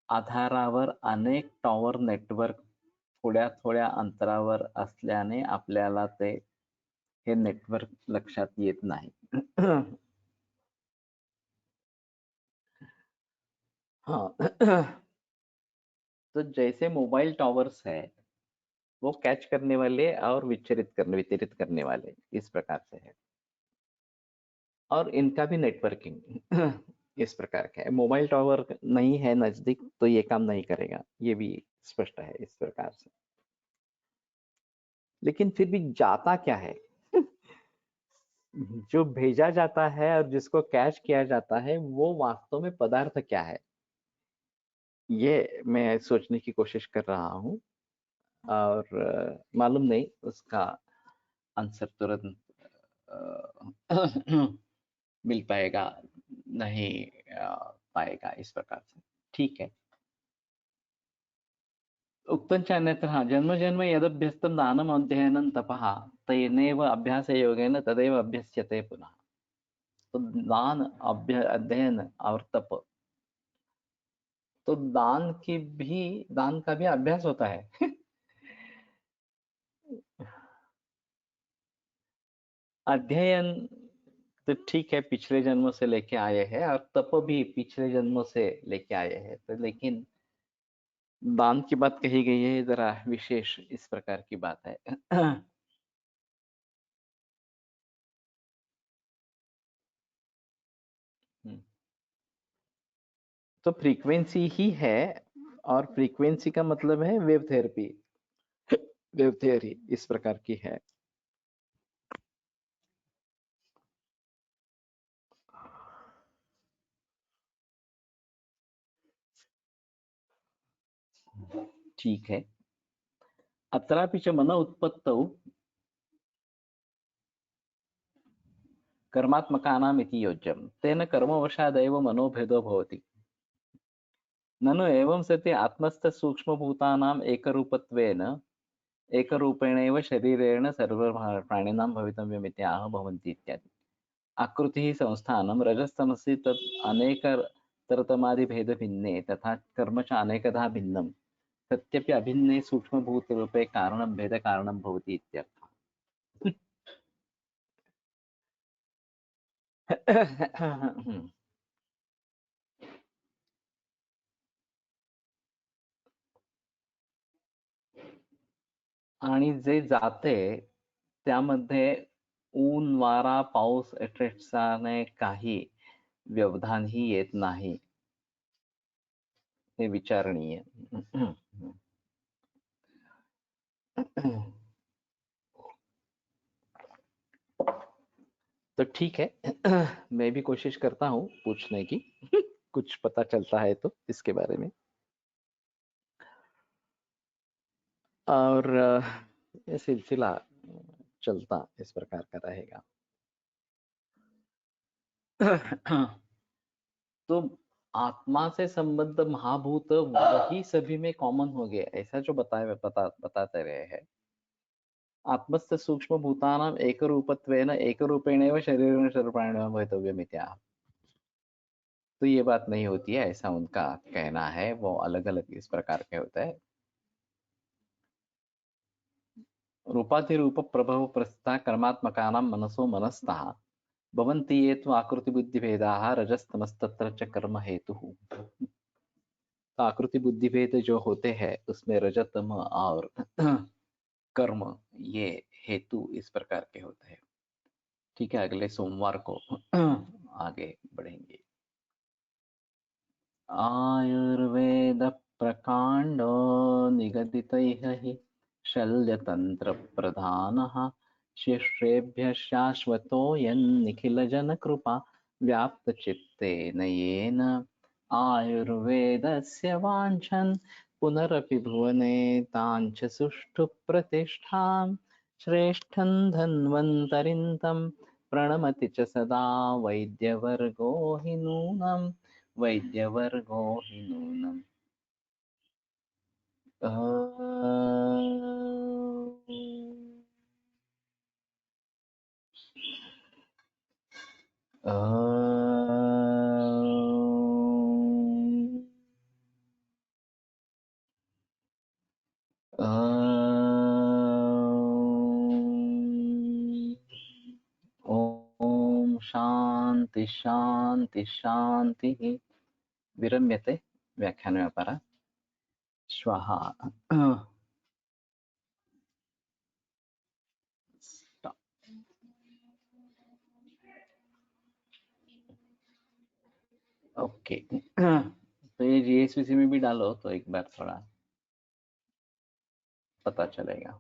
आधारावर अनेक टॉवर नेटवर्क थोड्या थोड्या अंतरावर असल्याने आपल्याला ते हे नेटवर्क लक्षात येत नाही। हाँ। तो जैसे मोबाइल टॉवर्स है, वो कैच करने वाले और वितरित करने वाले इस प्रकार से है, और इनका भी नेटवर्किंग इस प्रकार का है। मोबाइल टावर नहीं है नजदीक तो ये काम नहीं करेगा, ये भी स्पष्ट है इस प्रकार से। लेकिन फिर भी जाता क्या है? जो भेजा जाता है और जिसको कैच किया जाता है वो वास्तव में पदार्थ क्या है, ये मैं सोचने की कोशिश कर रहा हूँ। और मालूम नहीं उसका आंसर तुरंत मिल पाएगा नहीं पाएगा इस प्रकार से। ठीक है। उक्तं च अन्यत्र जन्म जन्म यदभ्यस्तं दानम अध्ययनं तपः तेनैव अभ्यासयोगेन तदेव अभ्यस्यते पुनः। तो दान अध्ययन और तप, तो दान का भी अभ्यास होता है। अध्ययन तो ठीक है, पिछले जन्मों से लेके आए हैं, और तप भी पिछले जन्मों से लेके आए हैं, तो लेकिन दान की बात कही गई है, जरा विशेष इस प्रकार की बात है। तो फ्रीक्वेंसी ही है, और फ्रीक्वेंसी का मतलब है वेव थेरेपी, वेव थ्योरी इस प्रकार की है। ठीक है। अत्रापि च मन उत्पत्तौ कर्मात्मकानाम् इति योज्यं तेन कर्मवशादेव मनोभेदो भवति। ननु एवं सति आत्मस्थसूक्ष्मभूतानाम् एकरूपत्वेन एकरूपेणैव शरीरेण सर्वप्राणिनां भवितव्यमिति आह भवन्ति इत्यादि। आकृतिः संस्थानं रजस्तमसि तत् अनेकतरतमादिभेदभिन्ने तथा कर्म च अनेकधा भिन्नं सत्यपि अभिन्ने सूक्ष्मभूतरूपे कारणं भेदकारणं भवति इत्यर्थः। आणि जे जाते त्यामध्ये ऊन, वारा, पाऊस एटसेट्राने काही व्यवधानही येत नाही, हे विचारणीय। तो ठीक है। मैं भी कोशिश करता हूँ पूछने की, कुछ पता चलता है तो इसके बारे में। और ये सिलसिला चलता इस प्रकार का रहेगा। तो आत्मा से संबद्ध महाभूत वही सभी में कॉमन हो गए, ऐसा जो बताते रहे हैं। आत्मस्थ सूक्ष्म भूतानाम एक रूपत्वेन एक रूपेणैव शरीरेण सर्वप्राणिनां भवितव्यमित्याह। तो ये बात नहीं होती है, ऐसा उनका कहना है। वो अलग अलग इस प्रकार के होते हैं। रूपाधिरूप प्रभव प्रस्थिता कर्मात्मकानां मनसो मनस्तः भवन्ति ये तु आकृतिबुद्धिभेदाः रजस्तमस्तत्र च कर्म हेतुः। तो आकृति बुद्धिभेद जो होते हैं उसमें रजतम और कर्म ये हेतु इस प्रकार के होते हैं। ठीक है, अगले सोमवार को आगे बढ़ेंगे। आयुर्वेद प्रकांडो निगदितैः हि शल्यतंत्र प्रधानः शिष्येभ्यः शाश्वतो यन्निखिलजनकृपा व्याप्तचित्तेन येन आयुर्वेदस्य वाञ्छन् पुनरपि भुवने ताञ्च सुष्ठु प्रतिष्ठां श्रेष्ठं धन्वन्तरिं तं प्रणमति च सदा वैद्यवर्गो हि नूनम् वैद्यवर्गो हि नूनम्। ॐ शान्ति शान्ति शान्तिः। विरम्यते व्याख्यानव्यापारः श्वः। ओके। तो ये जीएसपीसी में भी डालो तो एक बार थोड़ा पता चलेगा।